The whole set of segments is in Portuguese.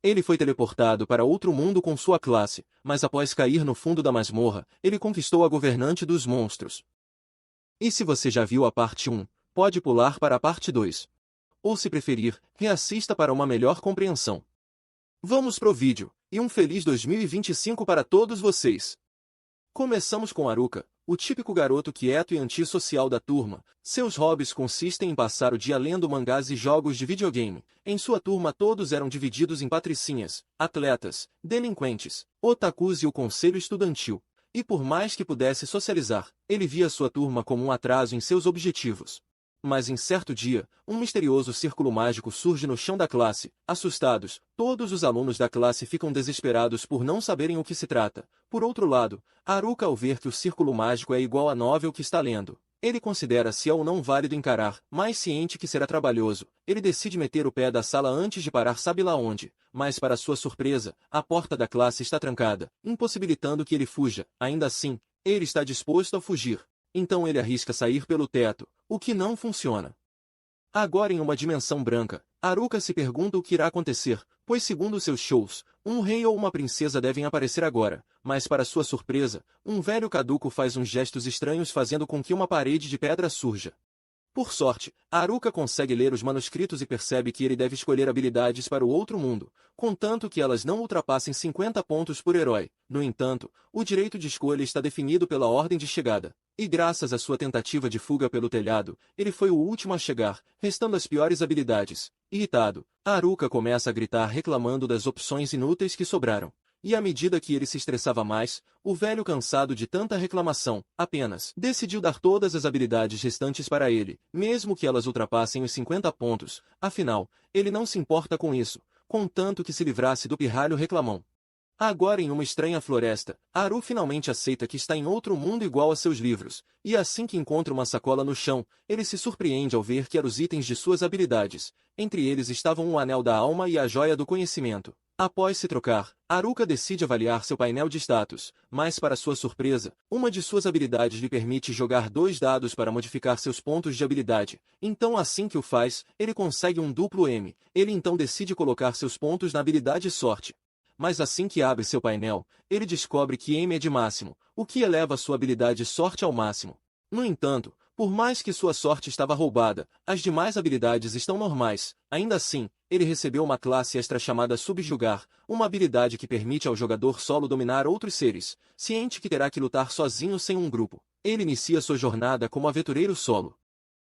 Ele foi teleportado para outro mundo com sua classe, mas após cair no fundo da masmorra, ele conquistou a governante dos monstros. E se você já viu a parte 1, pode pular para a parte 2. Ou se preferir, reassista para uma melhor compreensão. Vamos pro vídeo, e um feliz 2025 para todos vocês! Começamos com Haruka, o típico garoto quieto e antissocial da turma. Seus hobbies consistem em passar o dia lendo mangás e jogos de videogame. Em sua turma todos eram divididos em patricinhas, atletas, delinquentes, otakus e o conselho estudantil. E por mais que pudesse socializar, ele via sua turma como um atraso em seus objetivos. Mas em certo dia, um misterioso círculo mágico surge no chão da classe. Assustados, todos os alunos da classe ficam desesperados por não saberem o que se trata. Por outro lado, Haruka, ao ver que o círculo mágico é igual à novel que está lendo, ele considera se é ou não válido encarar, mas ciente que será trabalhoso, ele decide meter o pé da sala antes de parar sabe lá onde, mas para sua surpresa, a porta da classe está trancada, impossibilitando que ele fuja. Ainda assim, ele está disposto a fugir. Então ele arrisca sair pelo teto, o que não funciona. Agora em uma dimensão branca, Haruka se pergunta o que irá acontecer, pois segundo seus shows, um rei ou uma princesa devem aparecer agora, mas para sua surpresa, um velho caduco faz uns gestos estranhos fazendo com que uma parede de pedra surja. Por sorte, Haruka consegue ler os manuscritos e percebe que ele deve escolher habilidades para o outro mundo, contanto que elas não ultrapassem 50 pontos por herói. No entanto, o direito de escolha está definido pela ordem de chegada. E graças à sua tentativa de fuga pelo telhado, ele foi o último a chegar, restando as piores habilidades. Irritado, Haruka começa a gritar reclamando das opções inúteis que sobraram. E à medida que ele se estressava mais, o velho cansado de tanta reclamação, apenas decidiu dar todas as habilidades restantes para ele, mesmo que elas ultrapassem os 50 pontos. Afinal, ele não se importa com isso, contanto que se livrasse do pirralho reclamão. Agora em uma estranha floresta, Haru finalmente aceita que está em outro mundo igual a seus livros, e assim que encontra uma sacola no chão, ele se surpreende ao ver que eram os itens de suas habilidades. Entre eles estavam o Anel da Alma e a Joia do Conhecimento. Após se trocar, Haruka decide avaliar seu painel de status, mas para sua surpresa, uma de suas habilidades lhe permite jogar 2 dados para modificar seus pontos de habilidade. Então assim que o faz, ele consegue um duplo M. Ele então decide colocar seus pontos na habilidade Sorte. Mas assim que abre seu painel, ele descobre que M é de máximo, o que eleva sua habilidade Sorte ao máximo. No entanto, por mais que sua sorte estava roubada, as demais habilidades estão normais. Ainda assim, ele recebeu uma classe extra chamada Subjugar, uma habilidade que permite ao jogador solo dominar outros seres, ciente que terá que lutar sozinho sem um grupo. Ele inicia sua jornada como aventureiro solo.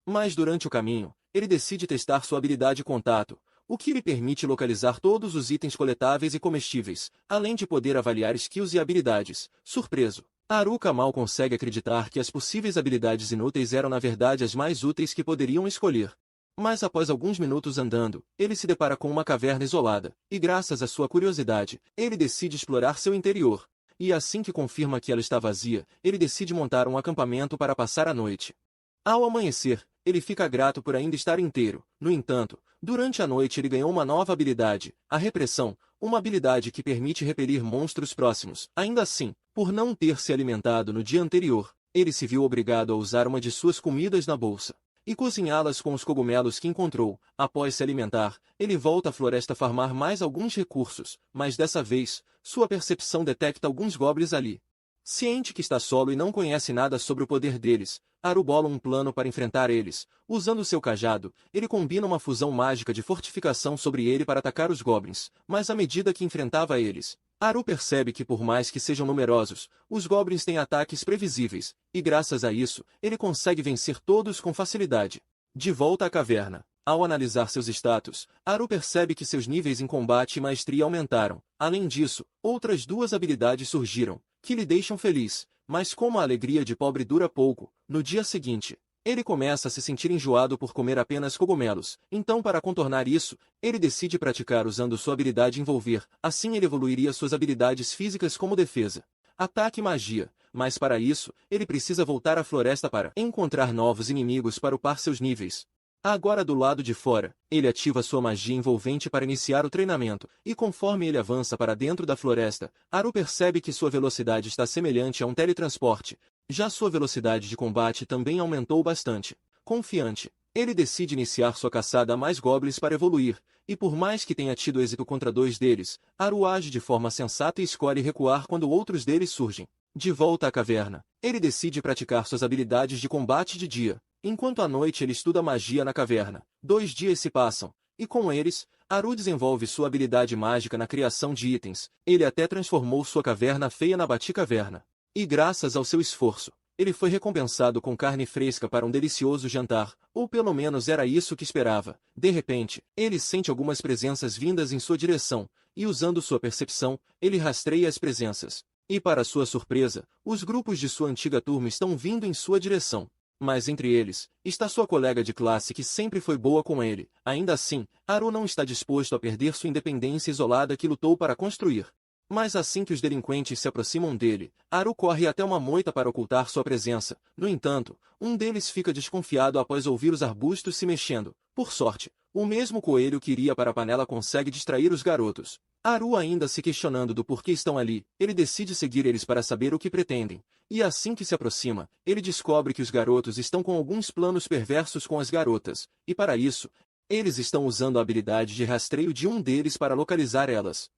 Mas durante o caminho, ele decide testar sua habilidade Contato, o que lhe permite localizar todos os itens coletáveis e comestíveis, além de poder avaliar skills e habilidades. Surpreso, Haruka mal consegue acreditar que as possíveis habilidades inúteis eram na verdade as mais úteis que poderiam escolher. Mas após alguns minutos andando, ele se depara com uma caverna isolada, e graças à sua curiosidade, ele decide explorar seu interior. E assim que confirma que ela está vazia, ele decide montar um acampamento para passar a noite. Ao amanhecer, ele fica grato por ainda estar inteiro. No entanto, durante a noite ele ganhou uma nova habilidade, a Repressão, uma habilidade que permite repelir monstros próximos. Ainda assim, por não ter se alimentado no dia anterior, ele se viu obrigado a usar uma de suas comidas na bolsa e cozinhá-las com os cogumelos que encontrou. Após se alimentar, ele volta à floresta farmar mais alguns recursos, mas dessa vez, sua percepção detecta alguns goblins ali. Ciente que está solo e não conhece nada sobre o poder deles, Haru bola um plano para enfrentar eles. Usando seu cajado, ele combina uma fusão mágica de fortificação sobre ele para atacar os goblins, mas à medida que enfrentava eles, Haru percebe que por mais que sejam numerosos, os goblins têm ataques previsíveis, e graças a isso, ele consegue vencer todos com facilidade. De volta à caverna, ao analisar seus status, Haru percebe que seus níveis em combate e maestria aumentaram. Além disso, outras 2 habilidades surgiram, que lhe deixam feliz, mas como a alegria de pobre dura pouco, no dia seguinte, ele começa a se sentir enjoado por comer apenas cogumelos. Então para contornar isso, ele decide praticar usando sua habilidade Envolver, assim ele evoluiria suas habilidades físicas como defesa, ataque e magia, mas para isso, ele precisa voltar à floresta para encontrar novos inimigos para upar seus níveis. Agora do lado de fora, ele ativa sua magia envolvente para iniciar o treinamento, e conforme ele avança para dentro da floresta, Haru percebe que sua velocidade está semelhante a um teletransporte. Já sua velocidade de combate também aumentou bastante. Confiante, Ele decide iniciar sua caçada a mais goblins para evoluir, e por mais que tenha tido êxito contra 2 deles, Haru age de forma sensata e escolhe recuar quando outros deles surgem. De volta à caverna, ele decide praticar suas habilidades de combate de dia, enquanto à noite ele estuda magia na caverna. 2 dias se passam, e com eles, Haru desenvolve sua habilidade mágica na criação de itens. Ele até transformou sua caverna feia na Baticaverna. E graças ao seu esforço, ele foi recompensado com carne fresca para um delicioso jantar, ou pelo menos era isso que esperava. De repente, ele sente algumas presenças vindas em sua direção, e usando sua percepção, ele rastreia as presenças. E para sua surpresa, os grupos de sua antiga turma estão vindo em sua direção. Mas entre eles, está sua colega de classe que sempre foi boa com ele. Ainda assim, Haru não está disposto a perder sua independência isolada que lutou para construir. Mas assim que os delinquentes se aproximam dele, Haru corre até uma moita para ocultar sua presença. No entanto, um deles fica desconfiado após ouvir os arbustos se mexendo. Por sorte, o mesmo coelho que iria para a panela consegue distrair os garotos. Haru ainda se questionando do porquê estão ali, ele decide seguir eles para saber o que pretendem. E assim que se aproxima, ele descobre que os garotos estão com alguns planos perversos com as garotas, e para isso, eles estão usando a habilidade de rastreio de um deles para localizar elas.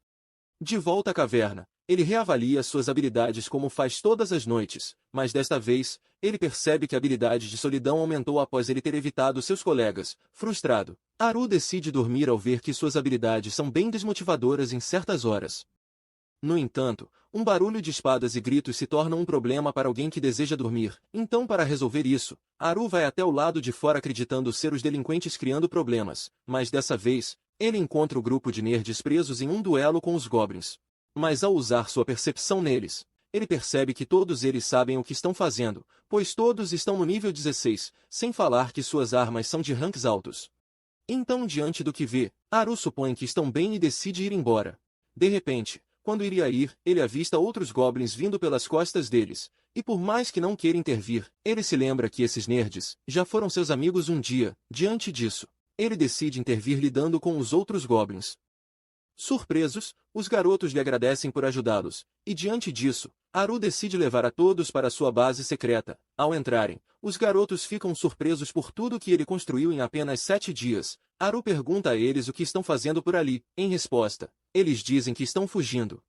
De volta à caverna, ele reavalia suas habilidades como faz todas as noites, mas desta vez, ele percebe que a habilidade de solidão aumentou após ele ter evitado seus colegas. Frustrado, Haru decide dormir ao ver que suas habilidades são bem desmotivadoras em certas horas. No entanto, um barulho de espadas e gritos se torna um problema para alguém que deseja dormir. Então, para resolver isso, Haru vai até o lado de fora acreditando ser os delinquentes criando problemas, mas dessa vez, ele encontra o grupo de nerds presos em um duelo com os goblins. Mas ao usar sua percepção neles, ele percebe que todos eles sabem o que estão fazendo, pois todos estão no nível 16, sem falar que suas armas são de ranks altos. Então, diante do que vê, Haru supõe que estão bem e decide ir embora. De repente, quando iria ir, ele avista outros goblins vindo pelas costas deles, e por mais que não queira intervir, ele se lembra que esses nerds já foram seus amigos um dia. Diante disso, ele decide intervir lidando com os outros goblins. Surpresos, os garotos lhe agradecem por ajudá-los, e diante disso, Haru decide levar a todos para sua base secreta. Ao entrarem, os garotos ficam surpresos por tudo que ele construiu em apenas 7 dias. Haru pergunta a eles o que estão fazendo por ali. Em resposta, eles dizem que estão fugindo.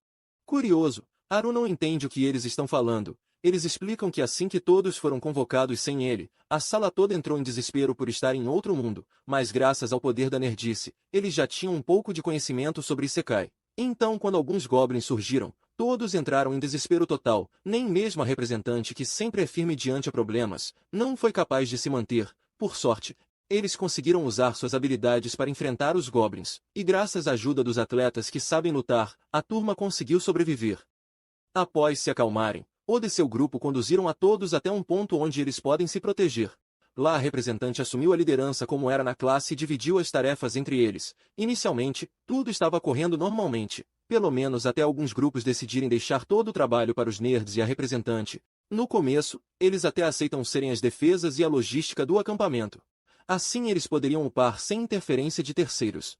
Curioso, Haru não entende o que eles estão falando. Eles explicam que assim que todos foram convocados sem ele, a sala toda entrou em desespero por estar em outro mundo, mas graças ao poder da nerdice, eles já tinham um pouco de conhecimento sobre Isekai. Então, quando alguns goblins surgiram, todos entraram em desespero total. Nem mesmo a representante, que sempre é firme diante a problemas, não foi capaz de se manter. Por sorte, eles conseguiram usar suas habilidades para enfrentar os goblins, e graças à ajuda dos atletas que sabem lutar, a turma conseguiu sobreviver. Após se acalmarem, Oda e seu grupo conduziram a todos até um ponto onde eles podem se proteger. Lá a representante assumiu a liderança como era na classe e dividiu as tarefas entre eles. Inicialmente, tudo estava correndo normalmente, pelo menos até alguns grupos decidirem deixar todo o trabalho para os nerds e a representante. No começo, eles até aceitam serem as defesas e a logística do acampamento. Assim eles poderiam upar sem interferência de terceiros.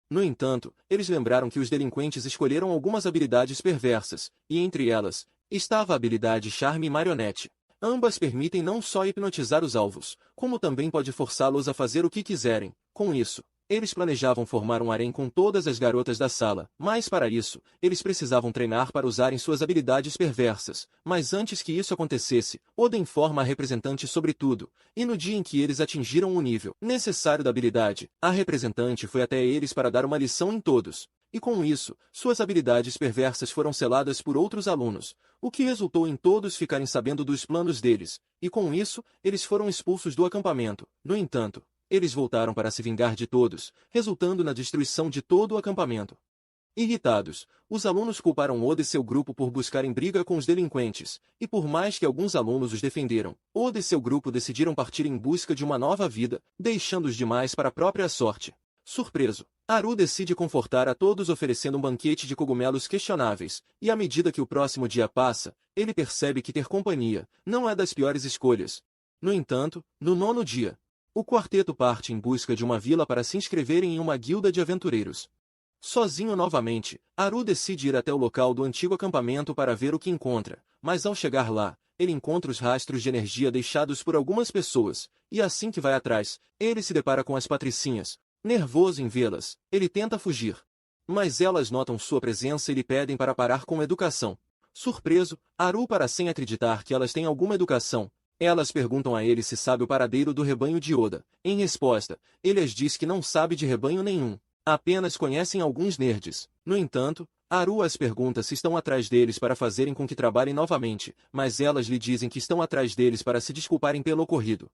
No entanto, eles lembraram que os delinquentes escolheram algumas habilidades perversas, e entre elas, estava a habilidade Charme e Marionete. Ambas permitem não só hipnotizar os alvos, como também pode forçá-los a fazer o que quiserem. Com isso, eles planejavam formar um harém com todas as garotas da sala, mas para isso, eles precisavam treinar para usarem suas habilidades perversas. Mas antes que isso acontecesse, Oda informa a representante sobre tudo, e no dia em que eles atingiram o nível necessário da habilidade, a representante foi até eles para dar uma lição em todos. E com isso, suas habilidades perversas foram seladas por outros alunos, o que resultou em todos ficarem sabendo dos planos deles, e com isso, eles foram expulsos do acampamento. No entanto, eles voltaram para se vingar de todos, resultando na destruição de todo o acampamento. Irritados, os alunos culparam Oda e seu grupo por buscarem briga com os delinquentes, e por mais que alguns alunos os defenderam, Oda e seu grupo decidiram partir em busca de uma nova vida, deixando os demais para a própria sorte. Surpreso, Haru decide confortar a todos oferecendo um banquete de cogumelos questionáveis, e à medida que o próximo dia passa, ele percebe que ter companhia não é das piores escolhas. No entanto, no 9º dia, o quarteto parte em busca de uma vila para se inscreverem em uma guilda de aventureiros. Sozinho novamente, Haru decide ir até o local do antigo acampamento para ver o que encontra, mas ao chegar lá, ele encontra os rastros de energia deixados por algumas pessoas, e assim que vai atrás, ele se depara com as patricinhas. Nervoso em vê-las, ele tenta fugir. Mas elas notam sua presença e lhe pedem para parar com educação. Surpreso, Haru para sem acreditar que elas têm alguma educação. Elas perguntam a ele se sabe o paradeiro do rebanho de Oda. Em resposta, ele as diz que não sabe de rebanho nenhum. Apenas conhecem alguns nerds. No entanto, Haru as pergunta se estão atrás deles para fazerem com que trabalhem novamente, mas elas lhe dizem que estão atrás deles para se desculparem pelo ocorrido.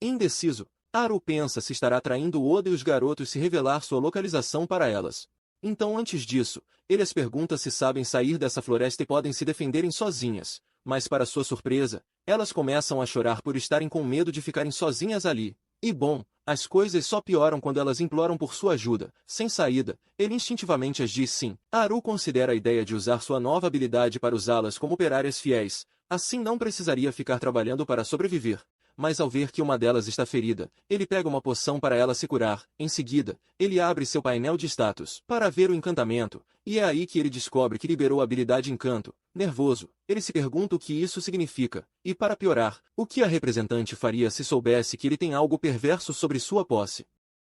Indeciso, Haru pensa se estará traindo Oda e os garotos se revelar sua localização para elas. Então antes disso, ele as pergunta se sabem sair dessa floresta e podem se defenderem sozinhas, mas para sua surpresa, elas começam a chorar por estarem com medo de ficarem sozinhas ali. E bom, as coisas só pioram quando elas imploram por sua ajuda. Sem saída, ele instintivamente as diz sim. Haru considera a ideia de usar sua nova habilidade para usá-las como operárias fiéis, assim não precisaria ficar trabalhando para sobreviver. Mas ao ver que uma delas está ferida, ele pega uma poção para ela se curar. Em seguida, ele abre seu painel de status para ver o encantamento, e é aí que ele descobre que liberou a habilidade Encanto. Nervoso, ele se pergunta o que isso significa, e para piorar, o que a representante faria se soubesse que ele tem algo perverso sobre sua posse.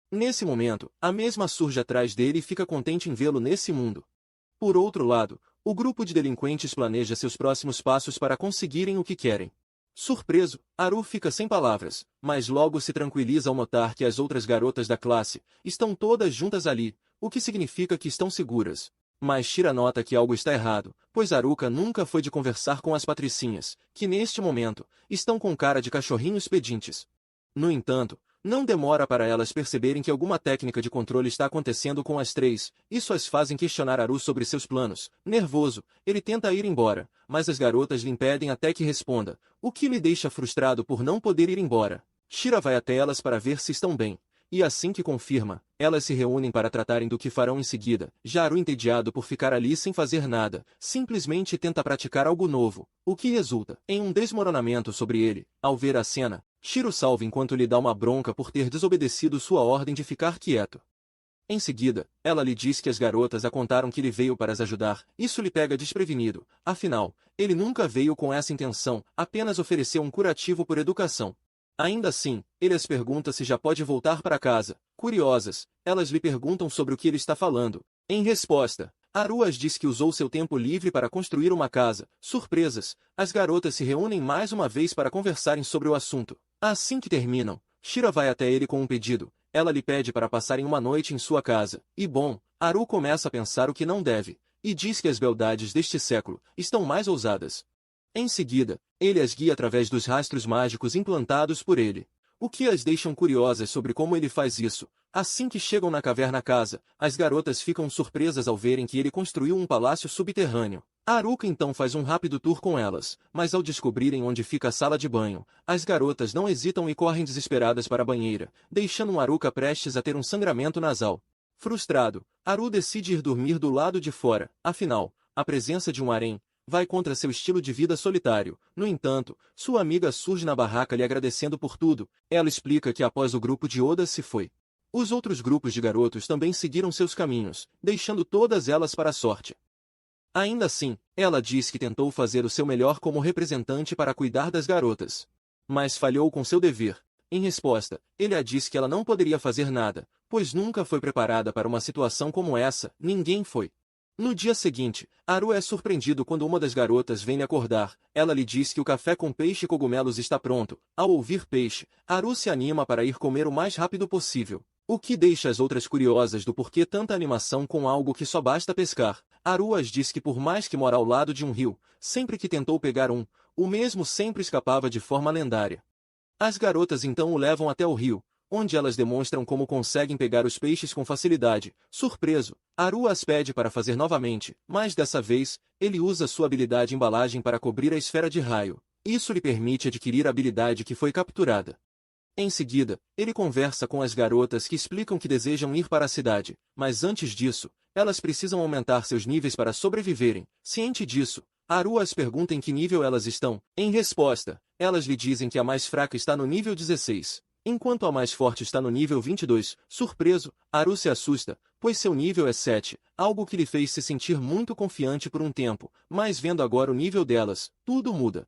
Nesse momento, a mesma surge atrás dele e fica contente em vê-lo nesse mundo. Por outro lado, o grupo de delinquentes planeja seus próximos passos para conseguirem o que querem. Surpreso, Haru fica sem palavras, mas logo se tranquiliza ao notar que as outras garotas da classe estão todas juntas ali, o que significa que estão seguras. Mas Shira nota que algo está errado, pois Haruka nunca foi de conversar com as patricinhas, que neste momento, estão com cara de cachorrinhos pedintes. No entanto, não demora para elas perceberem que alguma técnica de controle está acontecendo com as três, isso as fazem questionar Haru sobre seus planos. Nervoso, ele tenta ir embora, mas as garotas lhe impedem até que responda, o que lhe deixa frustrado por não poder ir embora. Shira vai até elas para ver se estão bem, e assim que confirma, elas se reúnem para tratarem do que farão em seguida. Já Haru, entediado por ficar ali sem fazer nada, simplesmente tenta praticar algo novo, o que resulta em um desmoronamento sobre ele. Ao ver a cena, Shiro salva enquanto lhe dá uma bronca por ter desobedecido sua ordem de ficar quieto. Em seguida, ela lhe diz que as garotas a contaram que ele veio para as ajudar. Isso lhe pega desprevenido, afinal, ele nunca veio com essa intenção, apenas ofereceu um curativo por educação. Ainda assim, ele as pergunta se já pode voltar para casa. Curiosas, elas lhe perguntam sobre o que ele está falando. Em resposta, Haru as diz que usou seu tempo livre para construir uma casa. Surpresas, as garotas se reúnem mais uma vez para conversarem sobre o assunto. Assim que terminam, Shira vai até ele com um pedido. Ela lhe pede para passarem uma noite em sua casa. E bom, Haru começa a pensar o que não deve, e diz que as beldades deste século estão mais ousadas. Em seguida, ele as guia através dos rastros mágicos implantados por ele, o que as deixam curiosas sobre como ele faz isso. Assim que chegam na caverna casa, as garotas ficam surpresas ao verem que ele construiu um palácio subterrâneo. Haruka então faz um rápido tour com elas, mas ao descobrirem onde fica a sala de banho, as garotas não hesitam e correm desesperadas para a banheira, deixando Haruka prestes a ter um sangramento nasal. Frustrado, Haru decide ir dormir do lado de fora, afinal, a presença de um harém vai contra seu estilo de vida solitário. No entanto, sua amiga surge na barraca lhe agradecendo por tudo. Ela explica que após o grupo de Oda se foi, os outros grupos de garotos também seguiram seus caminhos, deixando todas elas para a sorte. Ainda assim, ela diz que tentou fazer o seu melhor como representante para cuidar das garotas, mas falhou com seu dever. Em resposta, ele a diz que ela não poderia fazer nada, pois nunca foi preparada para uma situação como essa. Ninguém foi. No dia seguinte, Haru é surpreendido quando uma das garotas vem lhe acordar. Ela lhe diz que o café com peixe e cogumelos está pronto. Ao ouvir peixe, Haru se anima para ir comer o mais rápido possível, o que deixa as outras curiosas do porquê tanta animação com algo que só basta pescar. Haru as diz que por mais que mora ao lado de um rio, sempre que tentou pegar o mesmo sempre escapava de forma lendária. As garotas então o levam até o rio, onde elas demonstram como conseguem pegar os peixes com facilidade. Surpreso, Haru as pede para fazer novamente, mas dessa vez, ele usa sua habilidade embalagem para cobrir a esfera de raio. Isso lhe permite adquirir a habilidade que foi capturada. Em seguida, ele conversa com as garotas que explicam que desejam ir para a cidade, mas antes disso, elas precisam aumentar seus níveis para sobreviverem. Ciente disso, Haru as pergunta em que nível elas estão. Em resposta, elas lhe dizem que a mais fraca está no nível 16. Enquanto a mais forte está no nível 22, surpreso, Haru se assusta, pois seu nível é 7, algo que lhe fez se sentir muito confiante por um tempo, mas vendo agora o nível delas, tudo muda.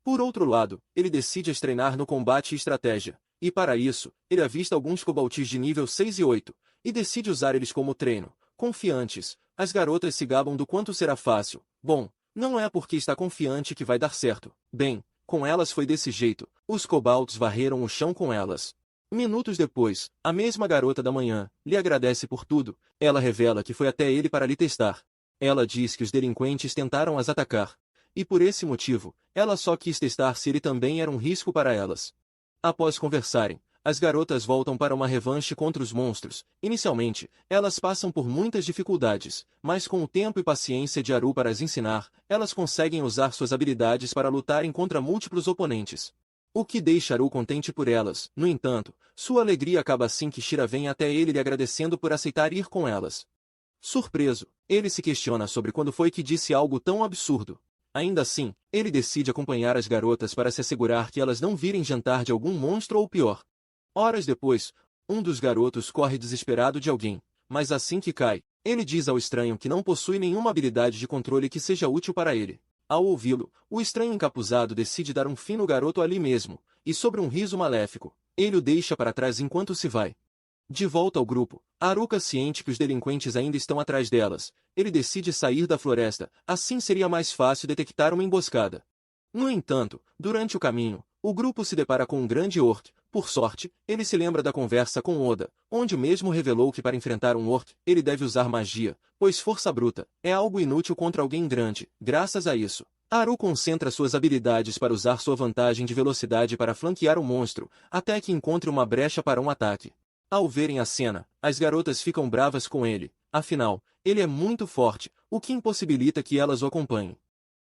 Por outro lado, ele decide treinar no combate e estratégia, e para isso, ele avista alguns kobolds de nível 6 e 8, e decide usar eles como treino. Confiantes, as garotas se gabam do quanto será fácil. Bom, não é porque está confiante que vai dar certo. Bem, com elas foi desse jeito, os kobolds varreram o chão com elas. Minutos depois, a mesma garota da manhã lhe agradece por tudo. Ela revela que foi até ele para lhe testar. Ela diz que os delinquentes tentaram as atacar. E por esse motivo, ela só quis testar se ele também era um risco para elas. Após conversarem, as garotas voltam para uma revanche contra os monstros. Inicialmente, elas passam por muitas dificuldades, mas com o tempo e paciência de Haru para as ensinar, elas conseguem usar suas habilidades para lutarem contra múltiplos oponentes. O que deixa Haru contente por elas. No entanto, sua alegria acaba assim que Shira vem até ele lhe agradecendo por aceitar ir com elas. Surpreso, ele se questiona sobre quando foi que disse algo tão absurdo. Ainda assim, ele decide acompanhar as garotas para se assegurar que elas não virem jantar de algum monstro ou pior. Horas depois, um dos garotos corre desesperado de alguém, mas assim que cai, ele diz ao estranho que não possui nenhuma habilidade de controle que seja útil para ele. Ao ouvi-lo, o estranho encapuzado decide dar um fim no garoto ali mesmo, e sobre um riso maléfico, ele o deixa para trás enquanto se vai. De volta ao grupo, Haruka, ciente que os delinquentes ainda estão atrás delas, ele decide sair da floresta, assim seria mais fácil detectar uma emboscada. No entanto, durante o caminho, o grupo se depara com um grande orc. Por sorte, ele se lembra da conversa com Oda, onde o mesmo revelou que para enfrentar um orc, ele deve usar magia, pois força bruta é algo inútil contra alguém grande. Graças a isso, Haru concentra suas habilidades para usar sua vantagem de velocidade para flanquear o monstro, até que encontre uma brecha para um ataque. Ao verem a cena, as garotas ficam bravas com ele, afinal, ele é muito forte, o que impossibilita que elas o acompanhem.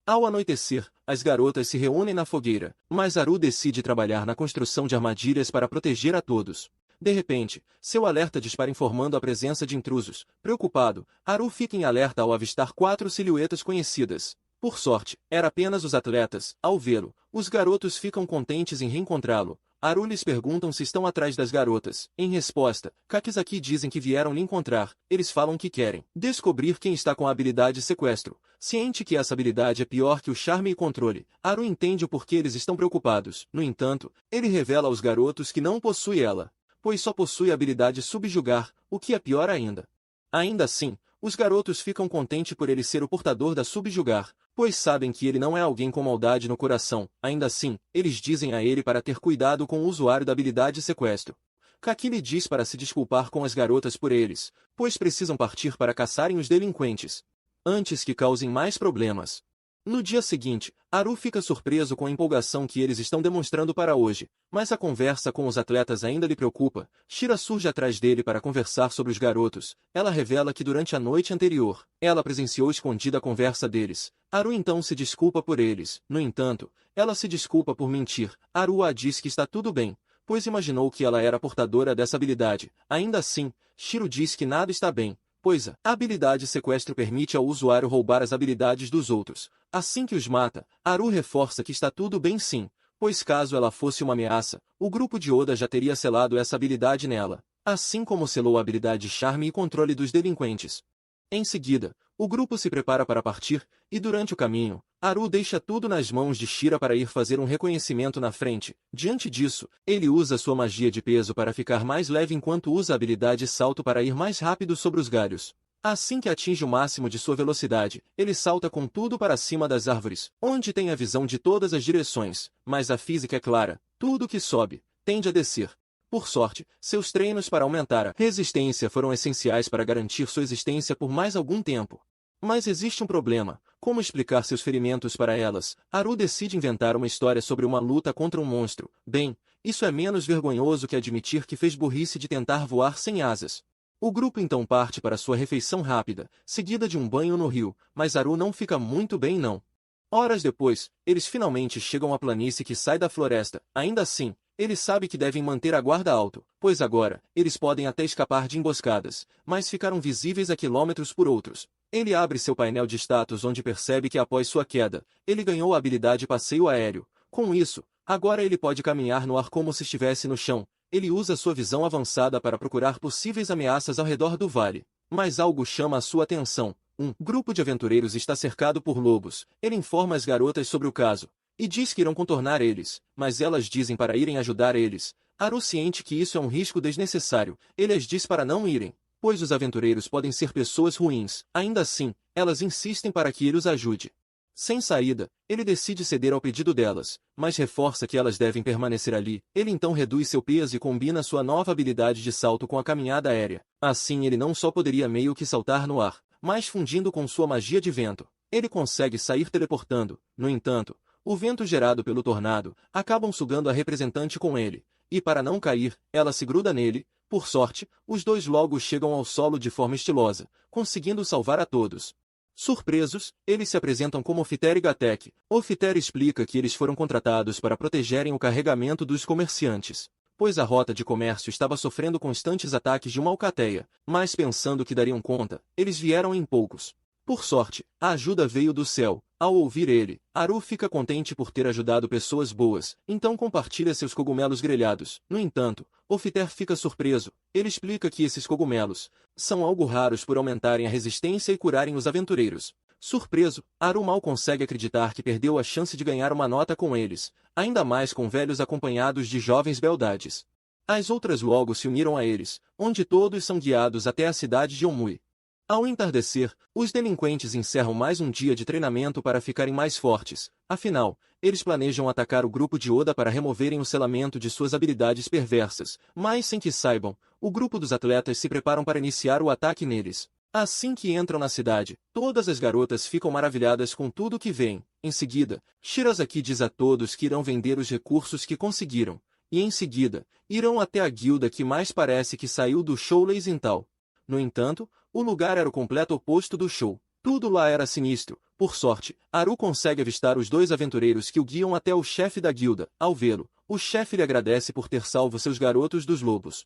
Ao anoitecer, as garotas se reúnem na fogueira, mas Haru decide trabalhar na construção de armadilhas para proteger a todos. De repente, seu alerta dispara informando a presença de intrusos. Preocupado, Haru fica em alerta ao avistar 4 silhuetas conhecidas. Por sorte, era apenas os atletas. Ao vê-lo, os garotos ficam contentes em reencontrá-lo. Haru lhes perguntam se estão atrás das garotas. Em resposta, Kakizaki dizem que vieram lhe encontrar. Eles falam que querem descobrir quem está com a habilidade sequestro. Ciente que essa habilidade é pior que o charme e controle, Haru entende o porquê eles estão preocupados. No entanto, ele revela aos garotos que não possui ela, pois só possui a habilidade subjugar, o que é pior ainda. Ainda assim, os garotos ficam contentes por ele ser o portador da subjugar, pois sabem que ele não é alguém com maldade no coração. Ainda assim, eles dizem a ele para ter cuidado com o usuário da habilidade sequestro. Kaki lhe diz para se desculpar com as garotas por eles, pois precisam partir para caçarem os delinquentes, antes que causem mais problemas. No dia seguinte, Haru fica surpreso com a empolgação que eles estão demonstrando para hoje, mas a conversa com os atletas ainda lhe preocupa. Shira surge atrás dele para conversar sobre os garotos. Ela revela que durante a noite anterior, ela presenciou escondida a conversa deles. Haru então se desculpa por eles. No entanto, ela se desculpa por mentir. Haru a diz que está tudo bem, pois imaginou que ela era portadora dessa habilidade. Ainda assim, Shiro diz que nada está bem, pois a habilidade sequestro permite ao usuário roubar as habilidades dos outros. Assim que os mata, Haru reforça que está tudo bem sim, pois caso ela fosse uma ameaça, o grupo de Oda já teria selado essa habilidade nela, assim como selou a habilidade charme e controle dos delinquentes. Em seguida, o grupo se prepara para partir, e durante o caminho, Haru deixa tudo nas mãos de Shira para ir fazer um reconhecimento na frente. Diante disso, ele usa sua magia de peso para ficar mais leve enquanto usa a habilidade salto para ir mais rápido sobre os galhos. Assim que atinge o máximo de sua velocidade, ele salta com tudo para cima das árvores, onde tem a visão de todas as direções, mas a física é clara, tudo que sobe, tende a descer. Por sorte, seus treinos para aumentar a resistência foram essenciais para garantir sua existência por mais algum tempo. Mas existe um problema: como explicar seus ferimentos para elas? Haru decide inventar uma história sobre uma luta contra um monstro. Bem, isso é menos vergonhoso que admitir que fez burrice de tentar voar sem asas. O grupo então parte para sua refeição rápida, seguida de um banho no rio, mas Haru não fica muito bem não. Horas depois, eles finalmente chegam à planície que sai da floresta. Ainda assim, ele sabe que devem manter a guarda alto, pois agora, eles podem até escapar de emboscadas, mas ficaram visíveis a quilômetros por outros. Ele abre seu painel de status onde percebe que após sua queda, ele ganhou a habilidade passeio aéreo. Com isso, agora ele pode caminhar no ar como se estivesse no chão. Ele usa sua visão avançada para procurar possíveis ameaças ao redor do vale. Mas algo chama a sua atenção. Um grupo de aventureiros está cercado por lobos. Ele informa as garotas sobre o caso. e diz que irão contornar eles, mas elas dizem para irem ajudar eles. Haru, ciente que isso é um risco desnecessário, ele as diz para não irem, pois os aventureiros podem ser pessoas ruins. Ainda assim, elas insistem para que ele os ajude. Sem saída, ele decide ceder ao pedido delas, mas reforça que elas devem permanecer ali. Ele então reduz seu peso e combina sua nova habilidade de salto com a caminhada aérea. Assim ele não só poderia meio que saltar no ar, mas fundindo com sua magia de vento, ele consegue sair teleportando. No entanto, o vento gerado pelo tornado acabam sugando a representante com ele, e para não cair, ela se gruda nele. Por sorte, os dois logo chegam ao solo de forma estilosa, conseguindo salvar a todos. Surpresos, eles se apresentam como Ofiter e Gatek. Ofiter explica que eles foram contratados para protegerem o carregamento dos comerciantes, pois a rota de comércio estava sofrendo constantes ataques de uma alcateia, mas pensando que dariam conta, eles vieram em poucos. Por sorte, a ajuda veio do céu. Ao ouvir ele, Haru fica contente por ter ajudado pessoas boas, então compartilha seus cogumelos grelhados. No entanto, Ofiter fica surpreso. Ele explica que esses cogumelos são algo raros por aumentarem a resistência e curarem os aventureiros. Surpreso, Haru mal consegue acreditar que perdeu a chance de ganhar uma nota com eles, ainda mais com velhos acompanhados de jovens beldades. As outras logo se uniram a eles, onde todos são guiados até a cidade de Omui. Ao entardecer, os delinquentes encerram mais um dia de treinamento para ficarem mais fortes. Afinal, eles planejam atacar o grupo de Oda para removerem o selamento de suas habilidades perversas, mas sem que saibam, o grupo dos atletas se preparam para iniciar o ataque neles. Assim que entram na cidade, todas as garotas ficam maravilhadas com tudo que veem. Em seguida, Shirasaki diz a todos que irão vender os recursos que conseguiram, e em seguida, irão até a guilda que mais parece que saiu do show Leisenthal. No entanto, o lugar era o completo oposto do show. Tudo lá era sinistro. Por sorte, Haru consegue avistar os dois aventureiros que o guiam até o chefe da guilda. Ao vê-lo, o chefe lhe agradece por ter salvo seus garotos dos lobos.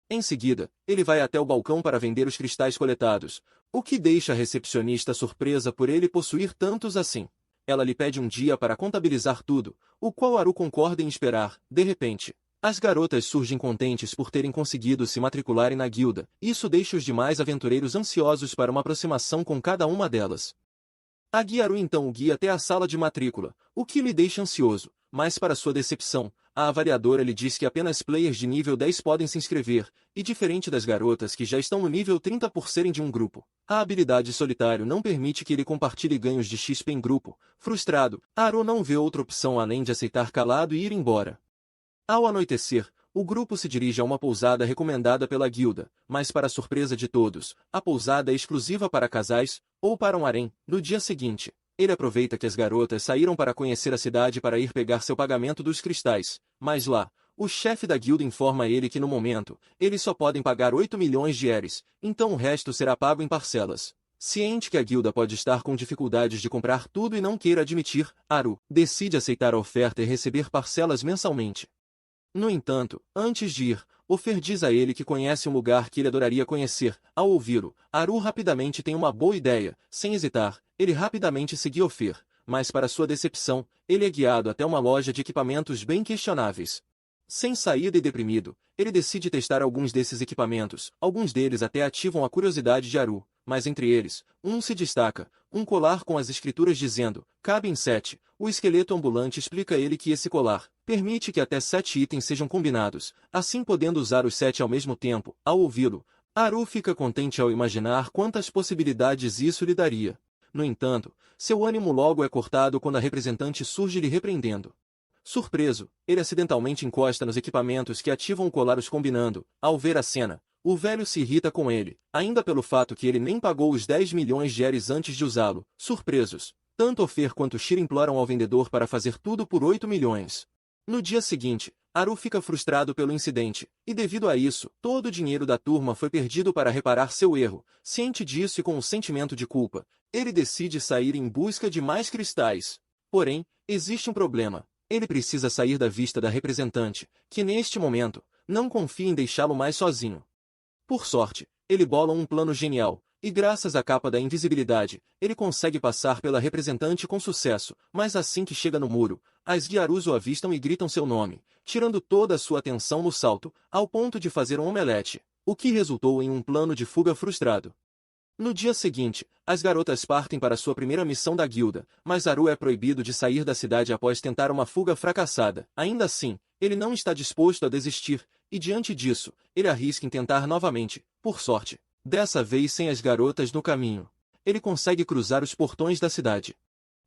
Em seguida, ele vai até o balcão para vender os cristais coletados, o que deixa a recepcionista surpresa por ele possuir tantos assim. Ela lhe pede um dia para contabilizar tudo, o qual Haru concorda em esperar. De repente, as garotas surgem contentes por terem conseguido se matricularem na guilda. Isso deixa os demais aventureiros ansiosos para uma aproximação com cada uma delas. A Haru então o guia até a sala de matrícula, o que lhe deixa ansioso, mas para sua decepção, a avaliadora lhe diz que apenas players de nível 10 podem se inscrever, e diferente das garotas que já estão no nível 30 por serem de um grupo, a habilidade solitário não permite que ele compartilhe ganhos de XP em grupo. Frustrado, Haru não vê outra opção além de aceitar calado e ir embora. Ao anoitecer, o grupo se dirige a uma pousada recomendada pela guilda, mas para surpresa de todos, a pousada é exclusiva para casais, ou para um harém. No dia seguinte, ele aproveita que as garotas saíram para conhecer a cidade para ir pegar seu pagamento dos cristais, mas lá, o chefe da guilda informa ele que no momento, eles só podem pagar 8 milhões de ieres, então o resto será pago em parcelas. Ciente que a guilda pode estar com dificuldades de comprar tudo e não queira admitir, Haru decide aceitar a oferta e receber parcelas mensalmente. No entanto, antes de ir, Ofer diz a ele que conhece um lugar que ele adoraria conhecer. Ao ouvi-lo, Haru rapidamente tem uma boa ideia. Sem hesitar, ele rapidamente segue Ofer, mas para sua decepção, ele é guiado até uma loja de equipamentos bem questionáveis. Sem saída e deprimido, ele decide testar alguns desses equipamentos. Alguns deles até ativam a curiosidade de Haru, mas entre eles, um se destaca, um colar com as escrituras dizendo, cabe em 7. O esqueleto ambulante explica a ele que esse colar permite que até 7 itens sejam combinados, assim podendo usar os 7 ao mesmo tempo. Ao ouvi-lo, Haru fica contente ao imaginar quantas possibilidades isso lhe daria. No entanto, seu ânimo logo é cortado quando a representante surge lhe repreendendo. Surpreso, ele acidentalmente encosta nos equipamentos que ativam o colar os combinando. Ao ver a cena, o velho se irrita com ele, ainda pelo fato que ele nem pagou os 10 milhões de ieres antes de usá-lo. Surpresos, tanto Ofer quanto Shira imploram ao vendedor para fazer tudo por 8 milhões. No dia seguinte, Haru fica frustrado pelo incidente, e devido a isso, todo o dinheiro da turma foi perdido para reparar seu erro. Ciente disso e com um sentimento de culpa, ele decide sair em busca de mais cristais. Porém, existe um problema. Ele precisa sair da vista da representante, que neste momento, não confia em deixá-lo mais sozinho. Por sorte, ele bola um plano genial, e graças à capa da invisibilidade, ele consegue passar pela representante com sucesso, mas assim que chega no muro, as Gyarus o avistam e gritam seu nome, tirando toda a sua atenção no salto, ao ponto de fazer um omelete, o que resultou em um plano de fuga frustrado. No dia seguinte, as garotas partem para sua primeira missão da guilda, mas Haru é proibido de sair da cidade após tentar uma fuga fracassada. Ainda assim, ele não está disposto a desistir, e diante disso, ele arrisca em tentar novamente, por sorte. Dessa vez sem as garotas no caminho. Ele consegue cruzar os portões da cidade.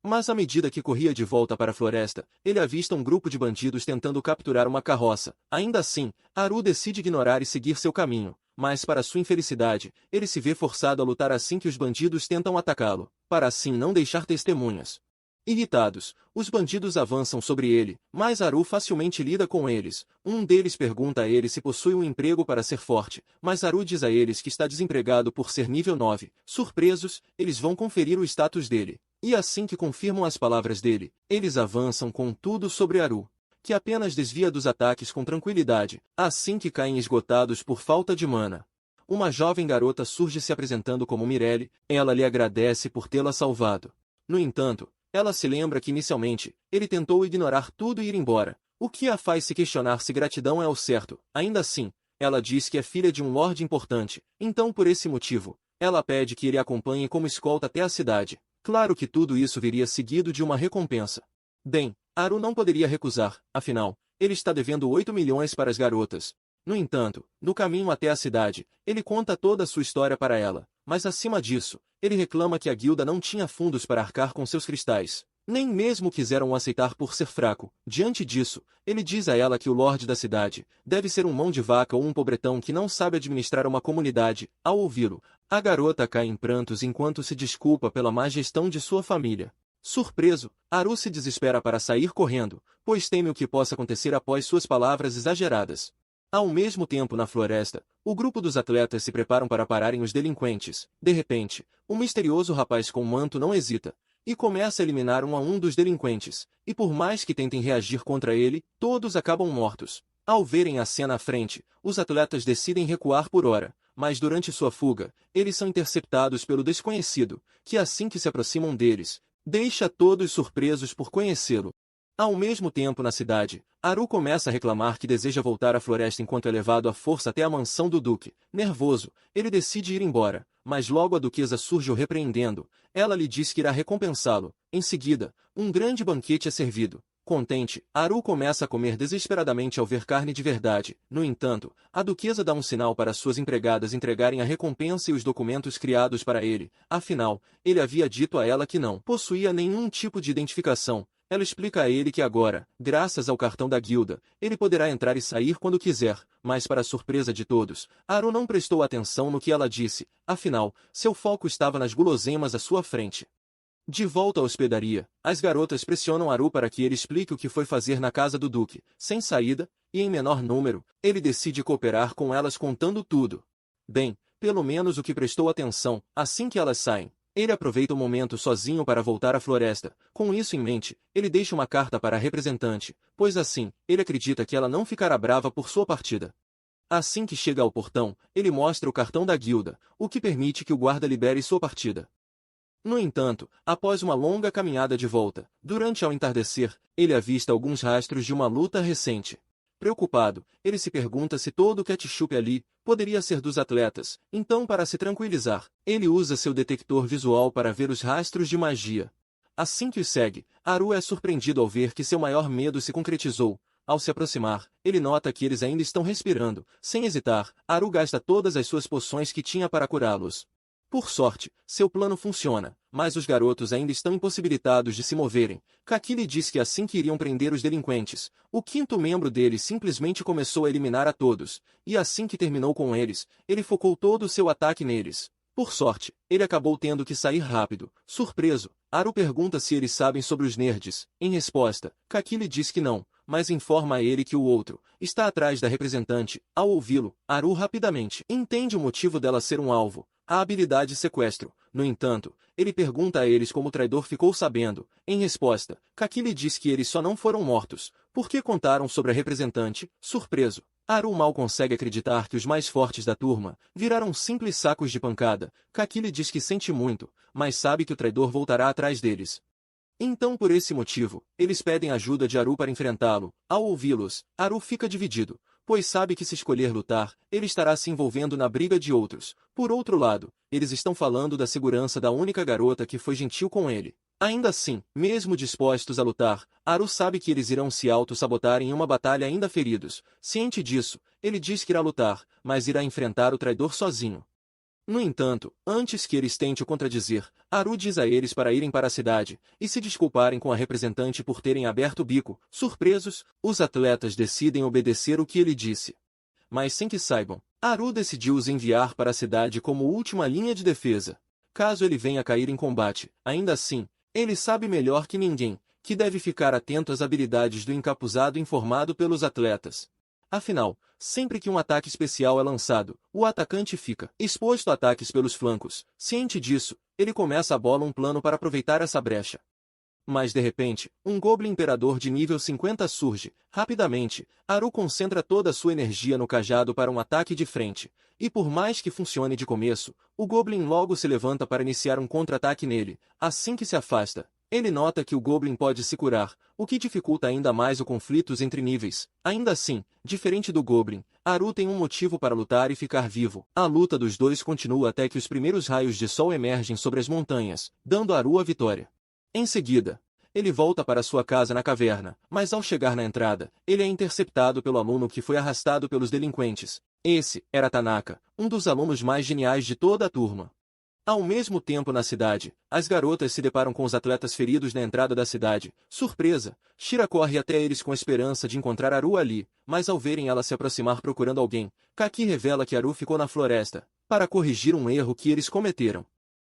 Mas à medida que corria de volta para a floresta, ele avista um grupo de bandidos tentando capturar uma carroça. Ainda assim, Haru decide ignorar e seguir seu caminho, mas para sua infelicidade, ele se vê forçado a lutar assim que os bandidos tentam atacá-lo, para assim não deixar testemunhas. Irritados, os bandidos avançam sobre ele, mas Haru facilmente lida com eles. Um deles pergunta a ele se possui um emprego para ser forte, mas Haru diz a eles que está desempregado por ser nível 9. Surpresos, eles vão conferir o status dele. E assim que confirmam as palavras dele, eles avançam com tudo sobre Haru, que apenas desvia dos ataques com tranquilidade, assim que caem esgotados por falta de mana. Uma jovem garota surge se apresentando como Mirelle, ela lhe agradece por tê-la salvado. No entanto, ela se lembra que inicialmente, ele tentou ignorar tudo e ir embora, o que a faz se questionar se gratidão é o certo. Ainda assim, ela diz que é filha de um lorde importante, então por esse motivo, ela pede que ele a acompanhe como escolta até a cidade. Claro que tudo isso viria seguido de uma recompensa. Bem, Haru não poderia recusar, afinal, ele está devendo 8 milhões para as garotas. No entanto, no caminho até a cidade, ele conta toda a sua história para ela, mas acima disso, ele reclama que a guilda não tinha fundos para arcar com seus cristais. Nem mesmo quiseram o aceitar por ser fraco. Diante disso, ele diz a ela que o lorde da cidade deve ser um mão de vaca ou um pobretão que não sabe administrar uma comunidade. Ao ouvi-lo, a garota cai em prantos enquanto se desculpa pela má gestão de sua família. Surpreso, Haru se desespera para sair correndo, pois teme o que possa acontecer após suas palavras exageradas. Ao mesmo tempo na floresta, o grupo dos atletas se preparam para pararem os delinquentes. De repente, um misterioso rapaz com manto não hesita, e começa a eliminar um a um dos delinquentes, e por mais que tentem reagir contra ele, todos acabam mortos. Ao verem a cena à frente, os atletas decidem recuar por hora, mas durante sua fuga, eles são interceptados pelo desconhecido, que assim que se aproximam deles, deixa todos surpresos por conhecê-lo. Ao mesmo tempo na cidade, Haru começa a reclamar que deseja voltar à floresta enquanto é levado à força até a mansão do duque. Nervoso, ele decide ir embora, mas logo a duquesa surge o repreendendo. Ela lhe diz que irá recompensá-lo. Em seguida, um grande banquete é servido. Contente, Haru começa a comer desesperadamente ao ver carne de verdade. No entanto, a duquesa dá um sinal para suas empregadas entregarem a recompensa e os documentos criados para ele. Afinal, ele havia dito a ela que não possuía nenhum tipo de identificação. Ela explica a ele que agora, graças ao cartão da guilda, ele poderá entrar e sair quando quiser, mas para surpresa de todos, Haru não prestou atenção no que ela disse, afinal, seu foco estava nas guloseimas à sua frente. De volta à hospedaria, as garotas pressionam Haru para que ele explique o que foi fazer na casa do duque. Sem saída, e em menor número, ele decide cooperar com elas contando tudo. Bem, pelo menos o que prestou atenção, assim que elas saem. Ele aproveita o momento sozinho para voltar à floresta. Com isso em mente, ele deixa uma carta para a representante, pois assim, ele acredita que ela não ficará brava por sua partida. Assim que chega ao portão, ele mostra o cartão da guilda, o que permite que o guarda libere sua partida. No entanto, após uma longa caminhada de volta, durante ao entardecer, ele avista alguns rastros de uma luta recente. Preocupado, ele se pergunta se todo o ketchup ali poderia ser dos atletas. Então, para se tranquilizar, ele usa seu detector visual para ver os rastros de magia. Assim que os segue, Haru é surpreendido ao ver que seu maior medo se concretizou. Ao se aproximar, ele nota que eles ainda estão respirando. Sem hesitar, Haru gasta todas as suas poções que tinha para curá-los. Por sorte, seu plano funciona, mas os garotos ainda estão impossibilitados de se moverem. Kaki lhe diz que assim que iriam prender os delinquentes, o quinto membro deles simplesmente começou a eliminar a todos, e assim que terminou com eles, ele focou todo o seu ataque neles. Por sorte, ele acabou tendo que sair rápido. Surpreso, Haru pergunta se eles sabem sobre os nerds. Em resposta, Kaki lhe diz que não, mas informa a ele que o outro está atrás da representante. Ao ouvi-lo, Haru rapidamente entende o motivo dela ser um alvo. A habilidade sequestro. No entanto, ele pergunta a eles como o traidor ficou sabendo. Em resposta, Kaki lhe diz que eles só não foram mortos, porque contaram sobre a representante. Surpreso, Haru mal consegue acreditar que os mais fortes da turma viraram simples sacos de pancada. Kaki lhe diz que sente muito, mas sabe que o traidor voltará atrás deles. Então por esse motivo, eles pedem ajuda de Haru para enfrentá-lo. Ao ouvi-los, Haru fica dividido, pois sabe que se escolher lutar, ele estará se envolvendo na briga de outros. Por outro lado, eles estão falando da segurança da única garota que foi gentil com ele. Ainda assim, mesmo dispostos a lutar, Haru sabe que eles irão se auto-sabotar em uma batalha ainda feridos. Ciente disso, ele diz que irá lutar, mas irá enfrentar o traidor sozinho. No entanto, antes que eles tentem o contradizer, Haru diz a eles para irem para a cidade e se desculparem com a representante por terem aberto o bico. Surpresos, os atletas decidem obedecer o que ele disse. Mas sem que saibam, Haru decidiu os enviar para a cidade como última linha de defesa. Caso ele venha a cair em combate, ainda assim, ele sabe melhor que ninguém que deve ficar atento às habilidades do encapuzado informado pelos atletas. Afinal, sempre que um ataque especial é lançado, o atacante fica exposto a ataques pelos flancos. Ciente disso, ele começa a bolar um plano para aproveitar essa brecha. Mas de repente, um Goblin Imperador de nível 50 surge. Rapidamente, Haru concentra toda a sua energia no cajado para um ataque de frente. E por mais que funcione de começo, o Goblin logo se levanta para iniciar um contra-ataque nele. Assim que se afasta, ele nota que o Goblin pode se curar, o que dificulta ainda mais os conflitos entre níveis. Ainda assim, diferente do Goblin, Haru tem um motivo para lutar e ficar vivo. A luta dos dois continua até que os primeiros raios de sol emergem sobre as montanhas, dando a Haru a vitória. Em seguida, ele volta para sua casa na caverna, mas ao chegar na entrada, ele é interceptado pelo aluno que foi arrastado pelos delinquentes. Esse era Tanaka, um dos alunos mais geniais de toda a turma. Ao mesmo tempo na cidade, as garotas se deparam com os atletas feridos na entrada da cidade. Surpresa! Shira corre até eles com a esperança de encontrar Haru ali, mas ao verem ela se aproximar procurando alguém, Kaki revela que Haru ficou na floresta, para corrigir um erro que eles cometeram.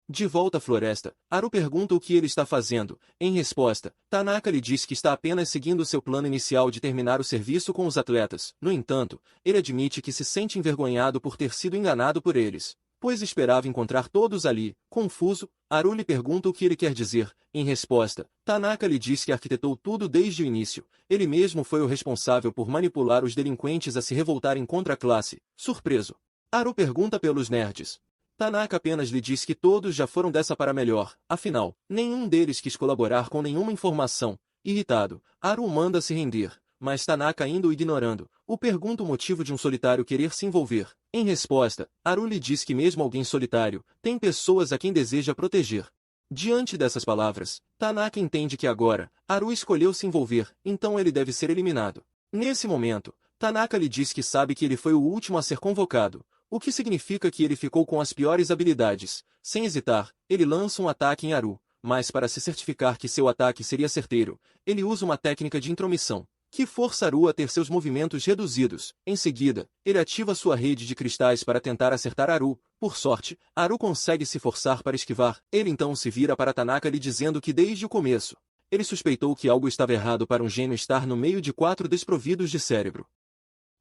De volta à floresta, Haru pergunta o que ele está fazendo. Em resposta, Tanaka lhe diz que está apenas seguindo seu plano inicial de terminar o serviço com os atletas. No entanto, ele admite que se sente envergonhado por ter sido enganado por eles, pois esperava encontrar todos ali. Confuso, Haru lhe pergunta o que ele quer dizer. Em resposta, Tanaka lhe diz que arquitetou tudo desde o início. Ele mesmo foi o responsável por manipular os delinquentes a se revoltarem contra a classe. Surpreso, Haru pergunta pelos nerds. Tanaka apenas lhe diz que todos já foram dessa para melhor. Afinal, nenhum deles quis colaborar com nenhuma informação. Irritado, Haru manda se render, mas Tanaka indo o ignorando, o pergunta o motivo de um solitário querer se envolver. Em resposta, Haru lhe diz que mesmo alguém solitário, tem pessoas a quem deseja proteger. Diante dessas palavras, Tanaka entende que agora, Haru escolheu se envolver, então ele deve ser eliminado. Nesse momento, Tanaka lhe diz que sabe que ele foi o último a ser convocado, o que significa que ele ficou com as piores habilidades. Sem hesitar, ele lança um ataque em Haru, mas para se certificar que seu ataque seria certeiro, ele usa uma técnica de intromissão, que força Haru a ter seus movimentos reduzidos. Em seguida, ele ativa sua rede de cristais para tentar acertar Haru. Por sorte, Haru consegue se forçar para esquivar. Ele então se vira para Tanaka lhe dizendo que desde o começo, ele suspeitou que algo estava errado para um gênio estar no meio de 4 desprovidos de cérebro.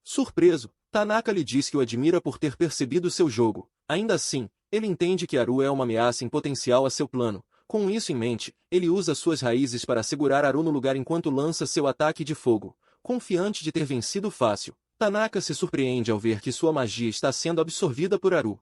Surpreso, Tanaka lhe diz que o admira por ter percebido seu jogo. Ainda assim, ele entende que Haru é uma ameaça em potencial a seu plano. Com isso em mente, ele usa suas raízes para segurar Haru no lugar enquanto lança seu ataque de fogo. Confiante de ter vencido fácil, Tanaka se surpreende ao ver que sua magia está sendo absorvida por Haru.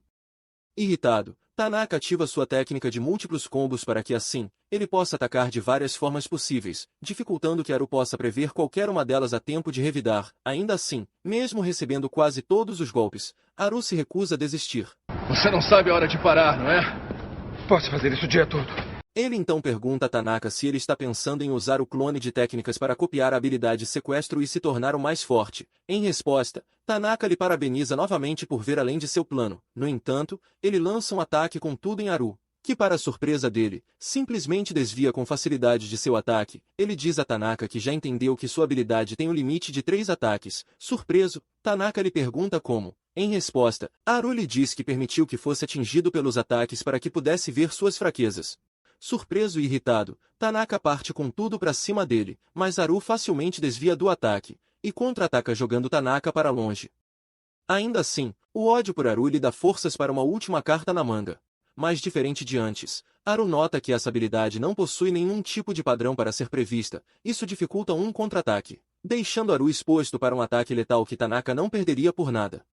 Irritado, Tanaka ativa sua técnica de múltiplos combos para que assim, ele possa atacar de várias formas possíveis, dificultando que Haru possa prever qualquer uma delas a tempo de revidar. Ainda assim, mesmo recebendo quase todos os golpes, Haru se recusa a desistir. Você não sabe a hora de parar, não é? Posso fazer isso o dia todo. Ele então pergunta a Tanaka se ele está pensando em usar o clone de técnicas para copiar a habilidade sequestro e se tornar o mais forte. Em resposta, Tanaka lhe parabeniza novamente por ver além de seu plano. No entanto, ele lança um ataque com tudo em Haru, que para surpresa dele, simplesmente desvia com facilidade de seu ataque. Ele diz a Tanaka que já entendeu que sua habilidade tem um limite de 3 ataques. Surpreso, Tanaka lhe pergunta como. Em resposta, Haru lhe diz que permitiu que fosse atingido pelos ataques para que pudesse ver suas fraquezas. Surpreso e irritado, Tanaka parte com tudo para cima dele, mas Haru facilmente desvia do ataque, e contra-ataca jogando Tanaka para longe. Ainda assim, o ódio por Haru lhe dá forças para uma última carta na manga. Mas diferente de antes, Haru nota que essa habilidade não possui nenhum tipo de padrão para ser prevista, isso dificulta um contra-ataque, deixando Haru exposto para um ataque letal que Tanaka não perderia por nada.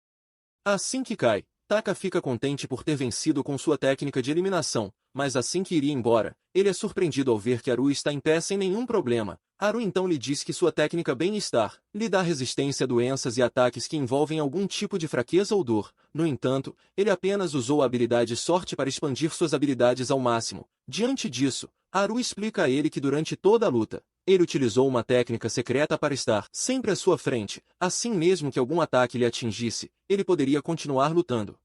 Assim que cai, Taka fica contente por ter vencido com sua técnica de eliminação, mas assim que iria embora, ele é surpreendido ao ver que Haru está em pé sem nenhum problema. Haru então lhe diz que sua técnica bem-estar lhe dá resistência a doenças e ataques que envolvem algum tipo de fraqueza ou dor. No entanto, ele apenas usou a habilidade sorte para expandir suas habilidades ao máximo. Diante disso, Haru explica a ele que durante toda a luta, ele utilizou uma técnica secreta para estar sempre à sua frente, assim mesmo que algum ataque lhe atingisse, ele poderia continuar lutando.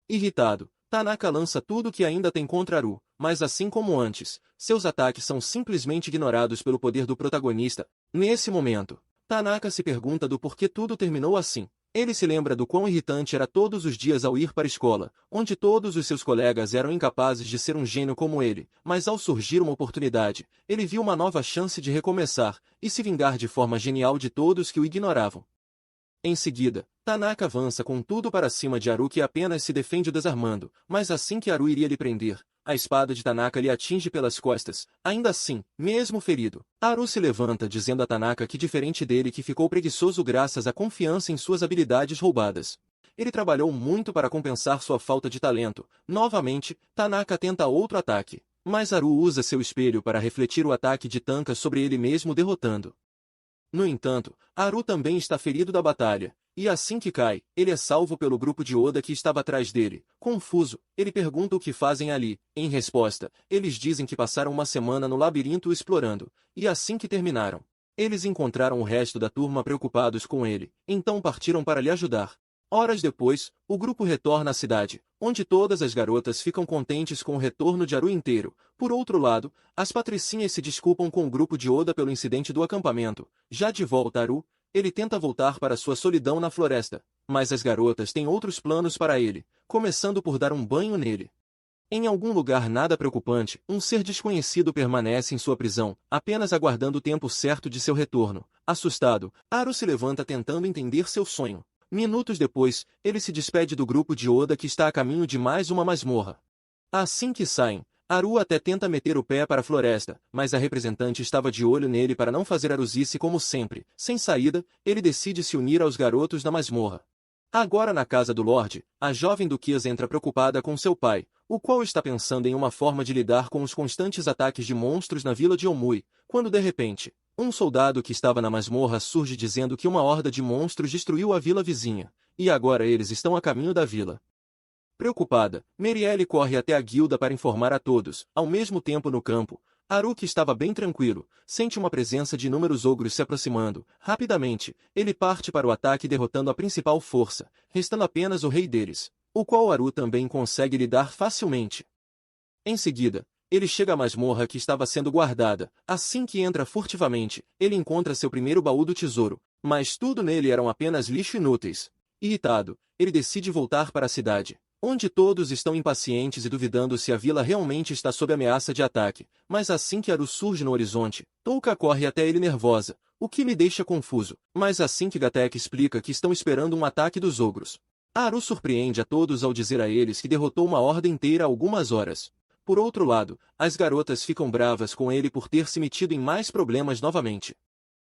Irritado, Tanaka lança tudo o que ainda tem contra Haru, mas assim como antes, seus ataques são simplesmente ignorados pelo poder do protagonista. Nesse momento, Tanaka se pergunta do porquê tudo terminou assim. Ele se lembra do quão irritante era todos os dias ao ir para a escola, onde todos os seus colegas eram incapazes de ser um gênio como ele, mas ao surgir uma oportunidade, ele viu uma nova chance de recomeçar e se vingar de forma genial de todos que o ignoravam. Em seguida, Tanaka avança com tudo para cima de Haru que apenas se defende desarmando, mas assim que Haru iria lhe prender, a espada de Tanaka lhe atinge pelas costas. Ainda assim, mesmo ferido, Haru se levanta dizendo a Tanaka que diferente dele que ficou preguiçoso graças à confiança em suas habilidades roubadas. Ele trabalhou muito para compensar sua falta de talento. Novamente, Tanaka tenta outro ataque, mas Haru usa seu espelho para refletir o ataque de Tanaka sobre ele mesmo derrotando. No entanto, Haru também está ferido da batalha, e assim que cai, ele é salvo pelo grupo de Oda que estava atrás dele. Confuso, ele pergunta o que fazem ali. Em resposta, eles dizem que passaram uma semana no labirinto explorando, e assim que terminaram, eles encontraram o resto da turma preocupados com ele, então partiram para lhe ajudar. Horas depois, o grupo retorna à cidade, onde todas as garotas ficam contentes com o retorno de Haru inteiro. Por outro lado, as patricinhas se desculpam com o grupo de Oda pelo incidente do acampamento. Já de volta a Haru, ele tenta voltar para sua solidão na floresta, mas as garotas têm outros planos para ele, começando por dar um banho nele. Em algum lugar nada preocupante, um ser desconhecido permanece em sua prisão, apenas aguardando o tempo certo de seu retorno. Assustado, Haru se levanta tentando entender seu sonho. Minutos depois, ele se despede do grupo de Oda que está a caminho de mais uma masmorra. Assim que saem, Haru até tenta meter o pé para a floresta, mas a representante estava de olho nele para não fazer aruzice como sempre. Sem saída, ele decide se unir aos garotos da masmorra. Agora na casa do Lorde, a jovem duquesa entra preocupada com seu pai, o qual está pensando em uma forma de lidar com os constantes ataques de monstros na vila de Omui, quando de repente, um soldado que estava na masmorra surge dizendo que uma horda de monstros destruiu a vila vizinha, e agora eles estão a caminho da vila. Preocupada, Merielle corre até a guilda para informar a todos. Ao mesmo tempo no campo, Haru, que estava bem tranquilo, sente uma presença de inúmeros ogros se aproximando. Rapidamente, ele parte para o ataque derrotando a principal força, restando apenas o rei deles, o qual Haru também consegue lidar facilmente. Em seguida, ele chega à masmorra que estava sendo guardada. Assim que entra furtivamente, ele encontra seu primeiro baú do tesouro, mas tudo nele eram apenas lixo inúteis. Irritado, ele decide voltar para a cidade, onde todos estão impacientes e duvidando se a vila realmente está sob ameaça de ataque. Mas assim que Haru surge no horizonte, Touka corre até ele nervosa, o que me deixa confuso. Mas assim que Gatek explica que estão esperando um ataque dos ogros, Haru surpreende a todos ao dizer a eles que derrotou uma horda inteira há algumas horas. Por outro lado, as garotas ficam bravas com ele por ter se metido em mais problemas novamente.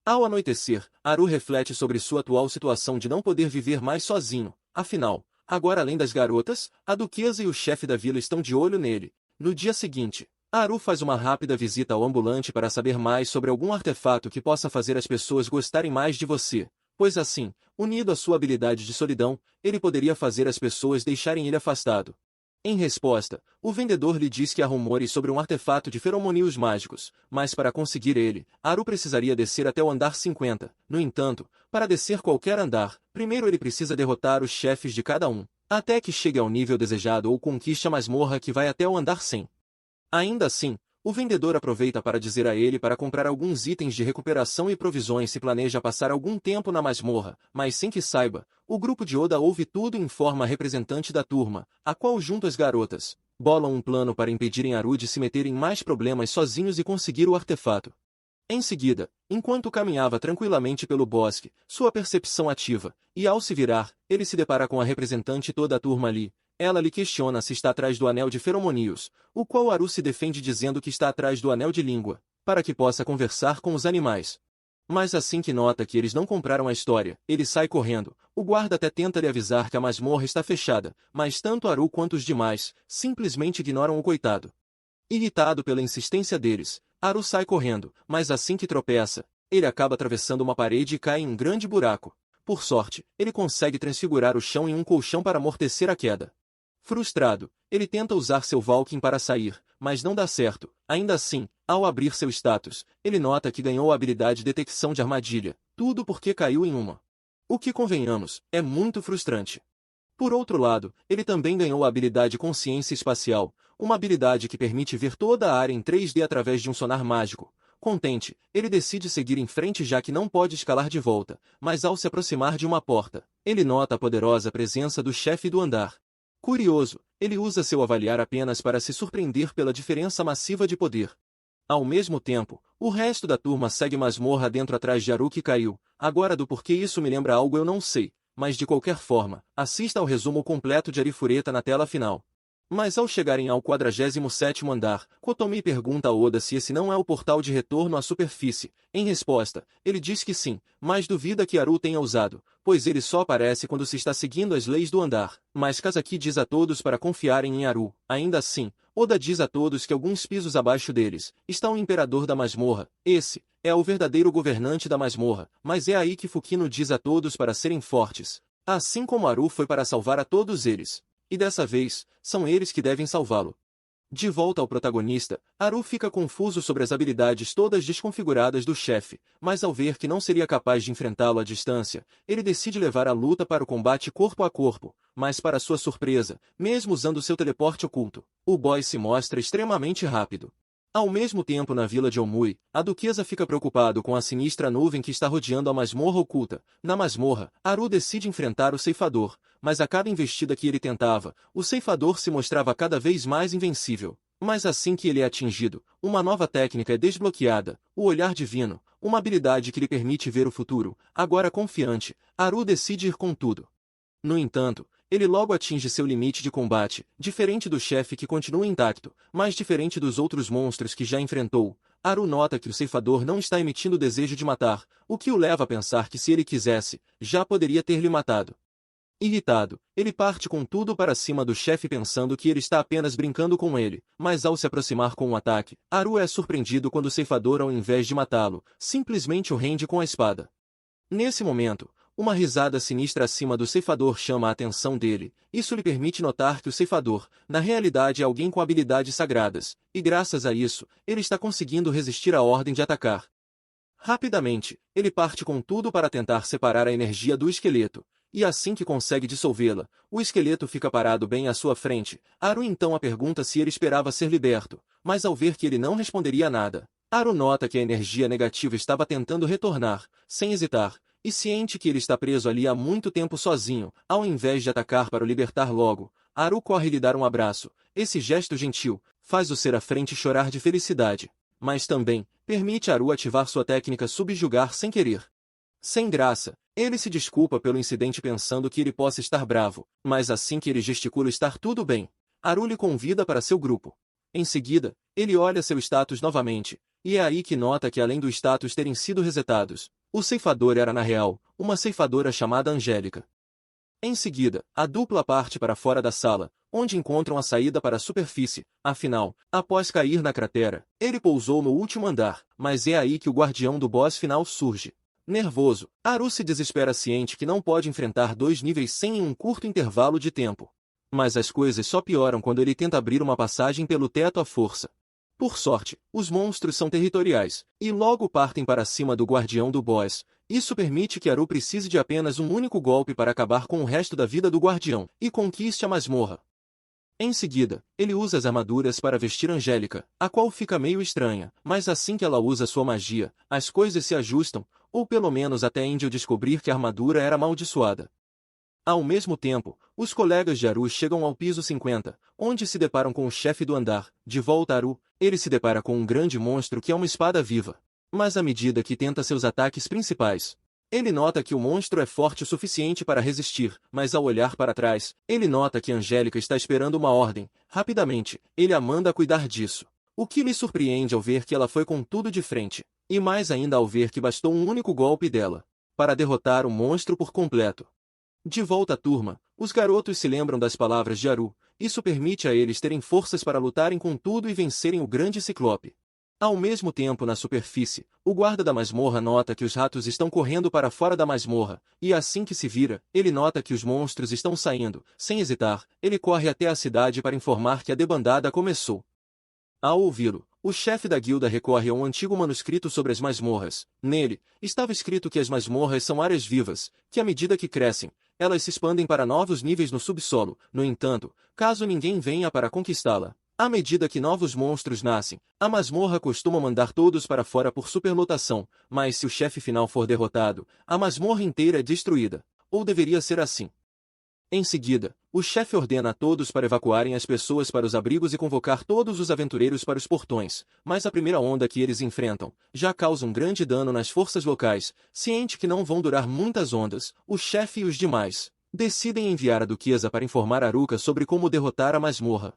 Ao anoitecer, Haru reflete sobre sua atual situação de não poder viver mais sozinho. Afinal, agora além das garotas, a duquesa e o chefe da vila estão de olho nele. No dia seguinte, Haru faz uma rápida visita ao ambulante para saber mais sobre algum artefato que possa fazer as pessoas gostarem mais de você, pois assim, unido à sua habilidade de solidão, ele poderia fazer as pessoas deixarem ele afastado. Em resposta, o vendedor lhe diz que há rumores sobre um artefato de feromônios mágicos, mas para conseguir ele, Haru precisaria descer até o andar 50. No entanto, para descer qualquer andar, primeiro ele precisa derrotar os chefes de cada um, até que chegue ao nível desejado ou conquiste a masmorra que vai até o andar 100. Ainda assim, o vendedor aproveita para dizer a ele para comprar alguns itens de recuperação e provisões se planeja passar algum tempo na masmorra, mas sem que saiba, o grupo de Oda ouve tudo e informa a representante da turma, a qual junto às garotas, bolam um plano para impedirem Haru de se meter em mais problemas sozinhos e conseguir o artefato. Em seguida, enquanto caminhava tranquilamente pelo bosque, sua percepção ativa, e ao se virar, ele se depara com a representante e toda a turma ali. Ela lhe questiona se está atrás do anel de feromônios, o qual Haru se defende dizendo que está atrás do anel de língua, para que possa conversar com os animais. Mas assim que nota que eles não compraram a história, ele sai correndo. O guarda até tenta lhe avisar que a masmorra está fechada, mas tanto Haru quanto os demais simplesmente ignoram o coitado. Irritado pela insistência deles, Haru sai correndo, mas assim que tropeça, ele acaba atravessando uma parede e cai em um grande buraco. Por sorte, ele consegue transfigurar o chão em um colchão para amortecer a queda. Frustrado, ele tenta usar seu Valkyrie para sair, mas não dá certo. Ainda assim, ao abrir seu status, ele nota que ganhou a habilidade de detecção de armadilha, tudo porque caiu em uma. O que, convenhamos, é muito frustrante. Por outro lado, ele também ganhou a habilidade Consciência Espacial, uma habilidade que permite ver toda a área em 3D através de um sonar mágico. Contente, ele decide seguir em frente já que não pode escalar de volta, mas ao se aproximar de uma porta, ele nota a poderosa presença do chefe do andar. Curioso, ele usa seu avaliar apenas para se surpreender pela diferença massiva de poder. Ao mesmo tempo, o resto da turma segue masmorra dentro atrás de Haru que caiu. Agora do porquê isso me lembra algo eu não sei, mas de qualquer forma, assista ao resumo completo de Arifureta na tela final. Mas ao chegarem ao 47º andar, Kotomi pergunta a Oda se esse não é o portal de retorno à superfície. Em resposta, ele diz que sim, mas duvida que Haru tenha usado, pois ele só aparece quando se está seguindo as leis do andar. Mas Kazaki diz a todos para confiarem em Haru. Ainda assim, Oda diz a todos que alguns pisos abaixo deles está o imperador da masmorra. Esse é o verdadeiro governante da masmorra, mas é aí que Fukino diz a todos para serem fortes, assim como Haru foi para salvar a todos eles. E dessa vez, são eles que devem salvá-lo. De volta ao protagonista, Haru fica confuso sobre as habilidades todas desconfiguradas do chefe, mas ao ver que não seria capaz de enfrentá-lo à distância, ele decide levar a luta para o combate corpo a corpo, mas para sua surpresa, mesmo usando seu teleporte oculto, o boy se mostra extremamente rápido. Ao mesmo tempo na vila de Omui, a duquesa fica preocupado com a sinistra nuvem que está rodeando a masmorra oculta. Na masmorra, Haru decide enfrentar o ceifador, mas a cada investida que ele tentava, o ceifador se mostrava cada vez mais invencível. Mas assim que ele é atingido, uma nova técnica é desbloqueada, o olhar divino, uma habilidade que lhe permite ver o futuro. Agora confiante, Haru decide ir com tudo. No entanto, ele logo atinge seu limite de combate, diferente do chefe que continua intacto, mas diferente dos outros monstros que já enfrentou. Haru nota que o ceifador não está emitindo o desejo de matar, o que o leva a pensar que se ele quisesse, já poderia ter lhe matado. Irritado, ele parte com tudo para cima do chefe pensando que ele está apenas brincando com ele, mas ao se aproximar com um ataque, Haru é surpreendido quando o ceifador ao invés de matá-lo, simplesmente o rende com a espada. Nesse momento, uma risada sinistra acima do ceifador chama a atenção dele. Isso lhe permite notar que o ceifador, na realidade é alguém com habilidades sagradas, e graças a isso, ele está conseguindo resistir à ordem de atacar. Rapidamente, ele parte com tudo para tentar separar a energia do esqueleto, e assim que consegue dissolvê-la, o esqueleto fica parado bem à sua frente. Haru então a pergunta se ele esperava ser liberto, mas ao ver que ele não responderia nada, Haru nota que a energia negativa estava tentando retornar, sem hesitar, e ciente que ele está preso ali há muito tempo sozinho, ao invés de atacar para o libertar logo, Haru corre lhe dar um abraço. Esse gesto gentil faz o ser à frente chorar de felicidade, mas também permite Haru ativar sua técnica subjugar sem querer. Sem graça, ele se desculpa pelo incidente pensando que ele possa estar bravo, mas assim que ele gesticula estar tudo bem, Haru lhe convida para seu grupo. Em seguida, ele olha seu status novamente, e é aí que nota que além do status terem sido resetados, o ceifador era na real, uma ceifadora chamada Angélica. Em seguida, a dupla parte para fora da sala, onde encontram a saída para a superfície. Afinal, após cair na cratera, ele pousou no último andar, mas é aí que o guardião do boss final surge. Nervoso, Haru se desespera ciente que não pode enfrentar 2 níveis 100 em um curto intervalo de tempo. Mas as coisas só pioram quando ele tenta abrir uma passagem pelo teto à força. Por sorte, os monstros são territoriais, e logo partem para cima do guardião do boss. Isso permite que Haru precise de apenas um único golpe para acabar com o resto da vida do guardião, e conquiste a masmorra. Em seguida, ele usa as armaduras para vestir Angélica, a qual fica meio estranha, mas assim que ela usa sua magia, as coisas se ajustam, ou pelo menos até Angel descobrir que a armadura era amaldiçoada. Ao mesmo tempo, os colegas de Haru chegam ao piso 50, onde se deparam com o chefe do andar. De volta a Haru, ele se depara com um grande monstro que é uma espada viva. Mas à medida que tenta seus ataques principais, ele nota que o monstro é forte o suficiente para resistir, mas ao olhar para trás, ele nota que Angélica está esperando uma ordem. Rapidamente, ele a manda cuidar disso. O que lhe surpreende ao ver que ela foi com tudo de frente, e mais ainda ao ver que bastou um único golpe dela para derrotar o monstro por completo. De volta à turma, os garotos se lembram das palavras de Haru. Isso permite a eles terem forças para lutarem com tudo e vencerem o grande Ciclope. Ao mesmo tempo, na superfície, o guarda da masmorra nota que os ratos estão correndo para fora da masmorra, e assim que se vira, ele nota que os monstros estão saindo. Sem hesitar, ele corre até a cidade para informar que a debandada começou. Ao ouvi-lo, o chefe da guilda recorre a um antigo manuscrito sobre as masmorras. Nele, estava escrito que as masmorras são áreas vivas, que à medida que crescem, elas se expandem para novos níveis no subsolo. No entanto, caso ninguém venha para conquistá-la, à medida que novos monstros nascem, a masmorra costuma mandar todos para fora por superlotação, mas se o chefe final for derrotado, a masmorra inteira é destruída. Ou deveria ser assim. Em seguida, o chefe ordena a todos para evacuarem as pessoas para os abrigos e convocar todos os aventureiros para os portões, mas a primeira onda que eles enfrentam já causa um grande dano nas forças locais. Ciente que não vão durar muitas ondas, o chefe e os demais decidem enviar a duquesa para informar Aruka sobre como derrotar a masmorra.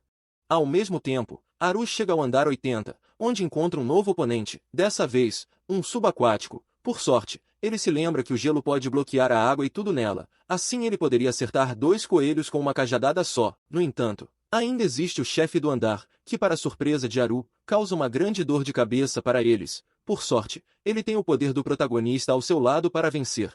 Ao mesmo tempo, Aru chega ao andar 80, onde encontra um novo oponente, dessa vez, um subaquático. Por sorte, ele se lembra que o gelo pode bloquear a água e tudo nela, assim ele poderia acertar 2 coelhos com uma cajadada só. No entanto, ainda existe o chefe do andar, que para surpresa de Aru, causa uma grande dor de cabeça para eles. Por sorte, ele tem o poder do protagonista ao seu lado para vencer.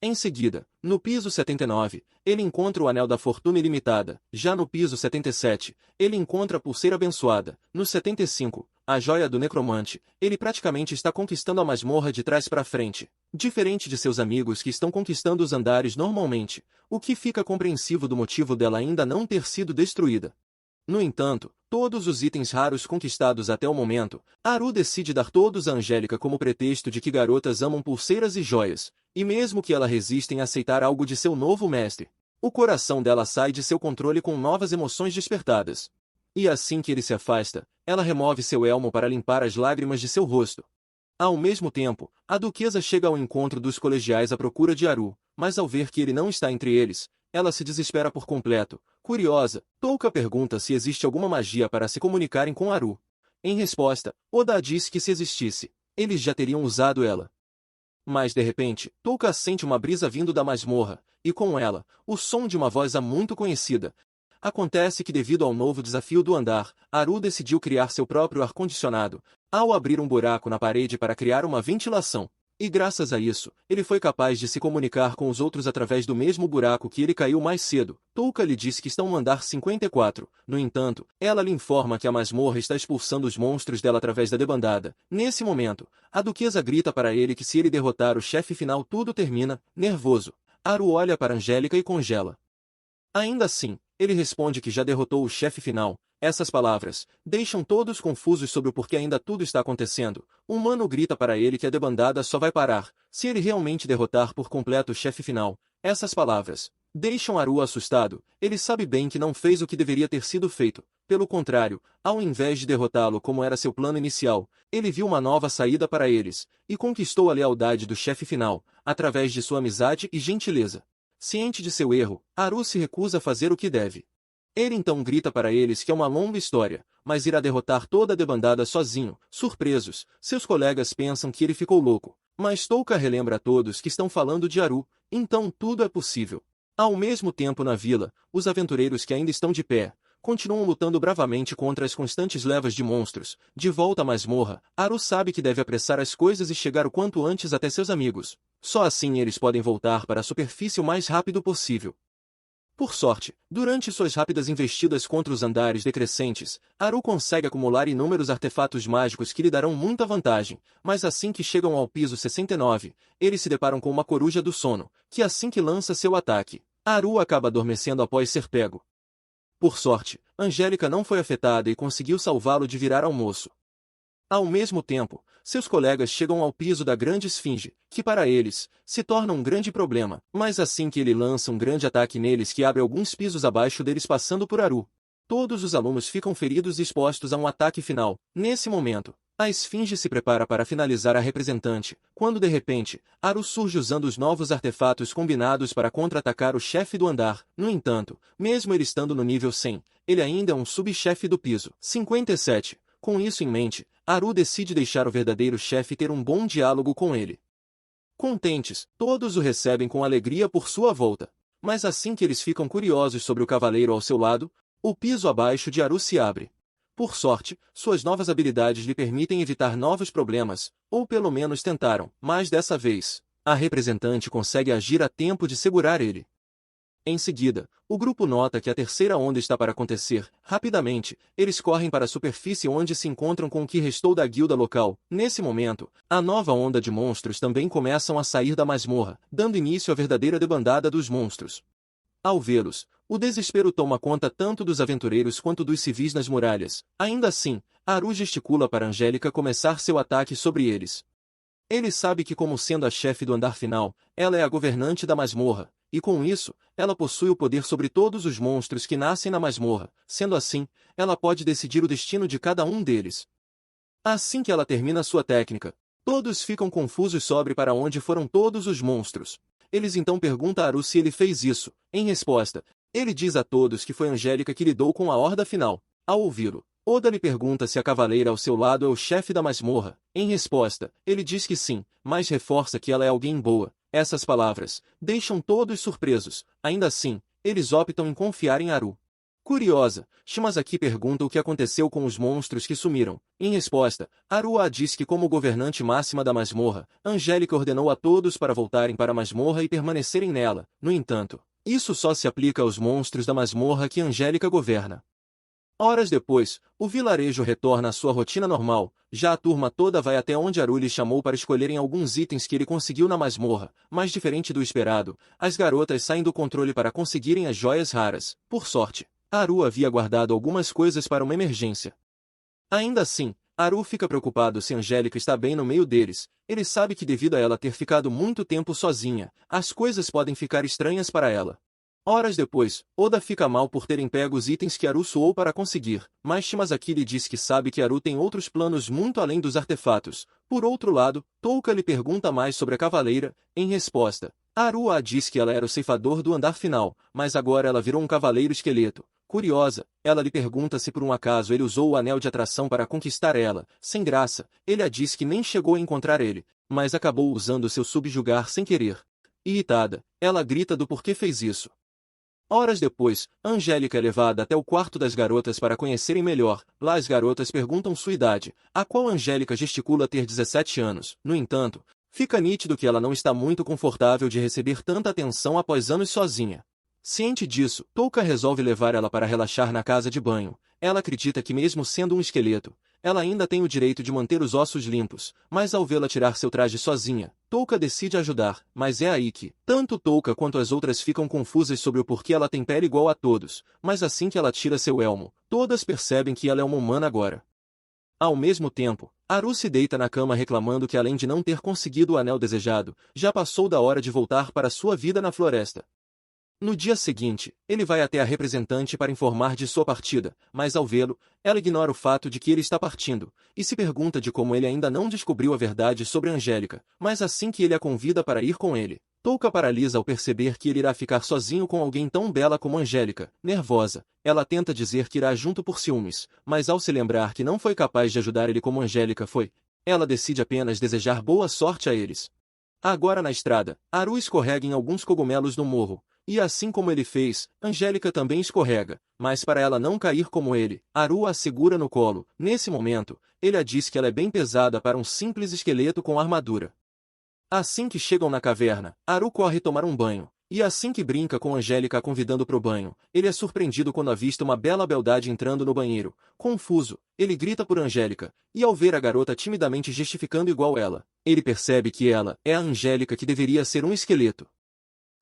Em seguida, no piso 79, ele encontra o Anel da Fortuna Ilimitada. Já no piso 77, ele encontra a Pulseira Abençoada. No 75, a Joia do Necromante. Ele praticamente está conquistando a masmorra de trás para frente, diferente de seus amigos que estão conquistando os andares normalmente, o que fica compreensivo do motivo dela ainda não ter sido destruída. No entanto, todos os itens raros conquistados até o momento, Aru decide dar todos a Angélica como pretexto de que garotas amam pulseiras e joias, e mesmo que ela resista em aceitar algo de seu novo mestre, o coração dela sai de seu controle com novas emoções despertadas. E assim que ele se afasta, ela remove seu elmo para limpar as lágrimas de seu rosto. Ao mesmo tempo, a duquesa chega ao encontro dos colegiais à procura de Aru, mas ao ver que ele não está entre eles, ela se desespera por completo. Curiosa, Touka pergunta se existe alguma magia para se comunicarem com Aru. Em resposta, Oda diz que se existisse, eles já teriam usado ela. Mas de repente, Touka sente uma brisa vindo da masmorra, e com ela, o som de uma voz muito conhecida. Acontece que devido ao novo desafio do andar, Aru decidiu criar seu próprio ar-condicionado, ao abrir um buraco na parede para criar uma ventilação. E graças a isso, ele foi capaz de se comunicar com os outros através do mesmo buraco que ele caiu mais cedo. Touka lhe disse que estão no andar 54. No entanto, ela lhe informa que a masmorra está expulsando os monstros dela através da debandada. Nesse momento, a duquesa grita para ele que se ele derrotar o chefe final tudo termina. Nervoso, Aru olha para Angélica e congela. Ainda assim, ele responde que já derrotou o chefe final. Essas palavras deixam todos confusos sobre o porquê ainda tudo está acontecendo. Um mano grita para ele que a debandada só vai parar se ele realmente derrotar por completo o chefe final. Essas palavras deixam Aru assustado. Ele sabe bem que não fez o que deveria ter sido feito. Pelo contrário, ao invés de derrotá-lo como era seu plano inicial, ele viu uma nova saída para eles, e conquistou a lealdade do chefe final, através de sua amizade e gentileza. Ciente de seu erro, Aru se recusa a fazer o que deve. Ele então grita para eles que é uma longa história, mas irá derrotar toda a debandada sozinho. Surpresos, seus colegas pensam que ele ficou louco, mas Touka relembra a todos que estão falando de Aru, então tudo é possível. Ao mesmo tempo na vila, os aventureiros que ainda estão de pé, continuam lutando bravamente contra as constantes levas de monstros. De volta à masmorra, Aru sabe que deve apressar as coisas e chegar o quanto antes até seus amigos. Só assim eles podem voltar para a superfície o mais rápido possível. Por sorte, durante suas rápidas investidas contra os andares decrescentes, Aru consegue acumular inúmeros artefatos mágicos que lhe darão muita vantagem, mas assim que chegam ao piso 69, eles se deparam com uma coruja do sono, que assim que lança seu ataque, Aru acaba adormecendo após ser pego. Por sorte, Angélica não foi afetada e conseguiu salvá-lo de virar almoço. Ao mesmo tempo, seus colegas chegam ao piso da grande esfinge, que para eles, se torna um grande problema, mas assim que ele lança um grande ataque neles que abre alguns pisos abaixo deles passando por Aru, todos os alunos ficam feridos e expostos a um ataque final. Nesse momento, a esfinge se prepara para finalizar a representante, quando de repente, Aru surge usando os novos artefatos combinados para contra-atacar o chefe do andar. No entanto, mesmo ele estando no nível 100, ele ainda é um subchefe do piso 57. Com isso em mente, Aru decide deixar o verdadeiro chefe ter um bom diálogo com ele. Contentes, todos o recebem com alegria por sua volta. Mas assim que eles ficam curiosos sobre o cavaleiro ao seu lado, o piso abaixo de Aru se abre. Por sorte, suas novas habilidades lhe permitem evitar novos problemas, ou pelo menos tentaram, mas dessa vez, a representante consegue agir a tempo de segurar ele. Em seguida, o grupo nota que a terceira onda está para acontecer. Rapidamente, eles correm para a superfície onde se encontram com o que restou da guilda local. Nesse momento, a nova onda de monstros também começam a sair da masmorra, dando início à verdadeira debandada dos monstros. Ao vê-los, o desespero toma conta tanto dos aventureiros quanto dos civis nas muralhas. Ainda assim, Haru gesticula para Angélica começar seu ataque sobre eles. Ele sabe que, como sendo a chefe do andar final, ela é a governante da masmorra, e com isso, ela possui o poder sobre todos os monstros que nascem na masmorra. Sendo assim, ela pode decidir o destino de cada um deles. Assim que ela termina sua técnica, todos ficam confusos sobre para onde foram todos os monstros. Eles então perguntam a Haru se ele fez isso. Em resposta, ele diz a todos que foi Angélica que lidou com a horda final. Ao ouvi-lo, Oda lhe pergunta se a cavaleira ao seu lado é o chefe da masmorra. Em resposta, ele diz que sim, mas reforça que ela é alguém boa. Essas palavras deixam todos surpresos. Ainda assim, eles optam em confiar em Haru. Curiosa, Shimazaki pergunta o que aconteceu com os monstros que sumiram. Em resposta, Haru diz que como governante máxima da masmorra, Angélica ordenou a todos para voltarem para a masmorra e permanecerem nela. No entanto, isso só se aplica aos monstros da masmorra que Angélica governa. Horas depois, o vilarejo retorna à sua rotina normal, já a turma toda vai até onde Haru lhe chamou para escolherem alguns itens que ele conseguiu na masmorra, mas diferente do esperado, as garotas saem do controle para conseguirem as joias raras. Por sorte, Haru havia guardado algumas coisas para uma emergência. Ainda assim, Haru fica preocupado se Angélica está bem no meio deles. Ele sabe que devido a ela ter ficado muito tempo sozinha, as coisas podem ficar estranhas para ela. Horas depois, Oda fica mal por terem pego os itens que Haru suou para conseguir, mas Shimazaki lhe diz que sabe que Haru tem outros planos muito além dos artefatos. Por outro lado, Touka lhe pergunta mais sobre a cavaleira. Em resposta, Haru diz que ela era o ceifador do andar final, mas agora ela virou um cavaleiro esqueleto. Curiosa, ela lhe pergunta se por um acaso ele usou o anel de atração para conquistar ela. Sem graça, ele diz que nem chegou a encontrar ele, mas acabou usando seu subjugar sem querer. Irritada, ela grita do porquê fez isso. Horas depois, Angélica é levada até o quarto das garotas para conhecerem melhor. Lá as garotas perguntam sua idade, a qual Angélica gesticula ter 17 anos. No entanto, fica nítido que ela não está muito confortável de receber tanta atenção após anos sozinha. Ciente disso, Touka resolve levar ela para relaxar na casa de banho. Ela acredita que mesmo sendo um esqueleto, ela ainda tem o direito de manter os ossos limpos, mas ao vê-la tirar seu traje sozinha, Touka decide ajudar, mas é aí que, tanto Touka quanto as outras ficam confusas sobre o porquê ela tem pele igual a todos, mas assim que ela tira seu elmo, todas percebem que ela é uma humana agora. Ao mesmo tempo, Haru se deita na cama reclamando que além de não ter conseguido o anel desejado, já passou da hora de voltar para sua vida na floresta. No dia seguinte, ele vai até a representante para informar de sua partida, mas ao vê-lo, ela ignora o fato de que ele está partindo, e se pergunta de como ele ainda não descobriu a verdade sobre Angélica, mas assim que ele a convida para ir com ele, Touka paralisa ao perceber que ele irá ficar sozinho com alguém tão bela como Angélica. Nervosa, ela tenta dizer que irá junto por ciúmes, mas ao se lembrar que não foi capaz de ajudar ele como Angélica foi, ela decide apenas desejar boa sorte a eles. Agora na estrada, Haru escorrega em alguns cogumelos no morro, e assim como ele fez, Angélica também escorrega, mas para ela não cair como ele, Haru a segura no colo. Nesse momento, ele a diz que ela é bem pesada para um simples esqueleto com armadura. Assim que chegam na caverna, Haru corre tomar um banho, e assim que brinca com Angélica a convidando para o banho, ele é surpreendido quando avista uma bela beldade entrando no banheiro. Confuso, ele grita por Angélica, e ao ver a garota timidamente gestificando igual ela, ele percebe que ela é a Angélica que deveria ser um esqueleto.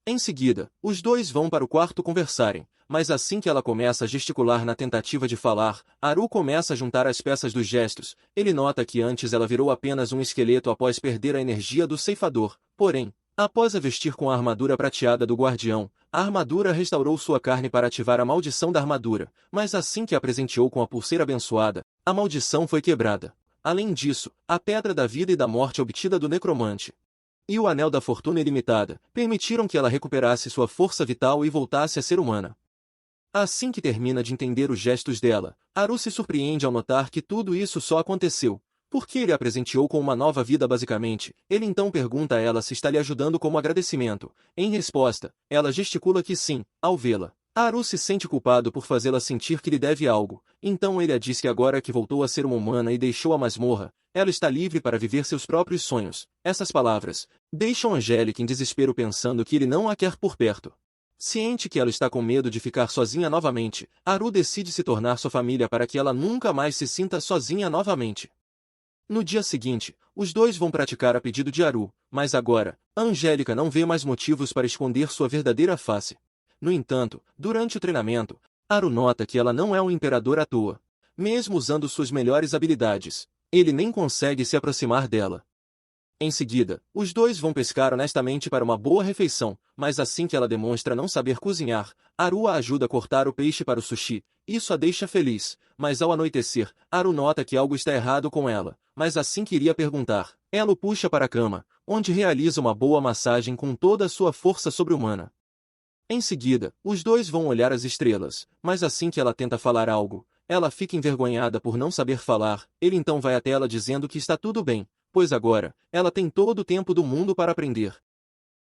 Em seguida, os dois vão para o quarto conversarem, mas assim que ela começa a gesticular na tentativa de falar, Haru começa a juntar as peças dos gestos. Ele nota que antes ela virou apenas um esqueleto após perder a energia do ceifador, porém, após a vestir com a armadura prateada do guardião, a armadura restaurou sua carne para ativar a maldição da armadura, mas assim que a presenteou com a pulseira abençoada, a maldição foi quebrada. Além disso, a pedra da vida e da morte obtida do necromante e o anel da fortuna ilimitada permitiram que ela recuperasse sua força vital e voltasse a ser humana. Assim que termina de entender os gestos dela, Haru se surpreende ao notar que tudo isso só aconteceu porque ele a presenteou com uma nova vida basicamente. Ele então pergunta a ela se está lhe ajudando como agradecimento. Em resposta, ela gesticula que sim, ao vê-la. Haru se sente culpado por fazê-la sentir que lhe deve algo, então ele a diz que agora que voltou a ser uma humana e deixou a masmorra, ela está livre para viver seus próprios sonhos. Essas palavras deixam Angélica em desespero pensando que ele não a quer por perto. Ciente que ela está com medo de ficar sozinha novamente, Haru decide se tornar sua família para que ela nunca mais se sinta sozinha novamente. No dia seguinte, os dois vão praticar a pedido de Haru, mas agora, Angélica não vê mais motivos para esconder sua verdadeira face. No entanto, durante o treinamento, Haru nota que ela não é um imperador à toa. Mesmo usando suas melhores habilidades, ele nem consegue se aproximar dela. Em seguida, os dois vão pescar honestamente para uma boa refeição, mas assim que ela demonstra não saber cozinhar, Haru a ajuda a cortar o peixe para o sushi. Isso a deixa feliz, mas ao anoitecer, Haru nota que algo está errado com ela, mas assim que iria perguntar, ela o puxa para a cama, onde realiza uma boa massagem com toda a sua força sobre-humana. Em seguida, os dois vão olhar as estrelas, mas assim que ela tenta falar algo, ela fica envergonhada por não saber falar. Ele então vai até ela dizendo que está tudo bem, pois agora, ela tem todo o tempo do mundo para aprender.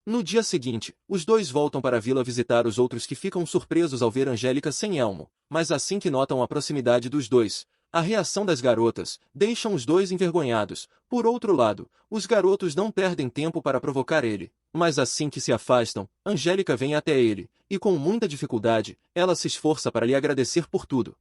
No dia seguinte, os dois voltam para a vila visitar os outros que ficam surpresos ao ver Angélica sem elmo, mas assim que notam a proximidade dos dois, a reação das garotas deixam os dois envergonhados. Por outro lado, os garotos não perdem tempo para provocar ele, mas assim que se afastam, Angélica vem até ele, e com muita dificuldade, ela se esforça para lhe agradecer por tudo.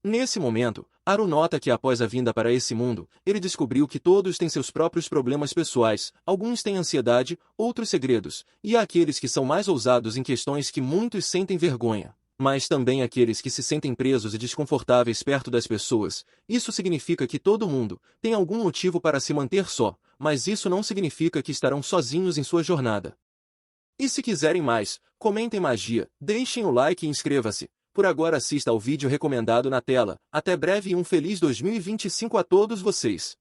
Nesse momento, Haru nota que após a vinda para esse mundo, ele descobriu que todos têm seus próprios problemas pessoais, alguns têm ansiedade, outros segredos, e há aqueles que são mais ousados em questões que muitos sentem vergonha. Mas também aqueles que se sentem presos e desconfortáveis perto das pessoas. Isso significa que todo mundo tem algum motivo para se manter só, mas isso não significa que estarão sozinhos em sua jornada. E se quiserem mais, comentem magia, deixem o like e inscreva-se. Por agora assista ao vídeo recomendado na tela. Até breve e um feliz 2025 a todos vocês.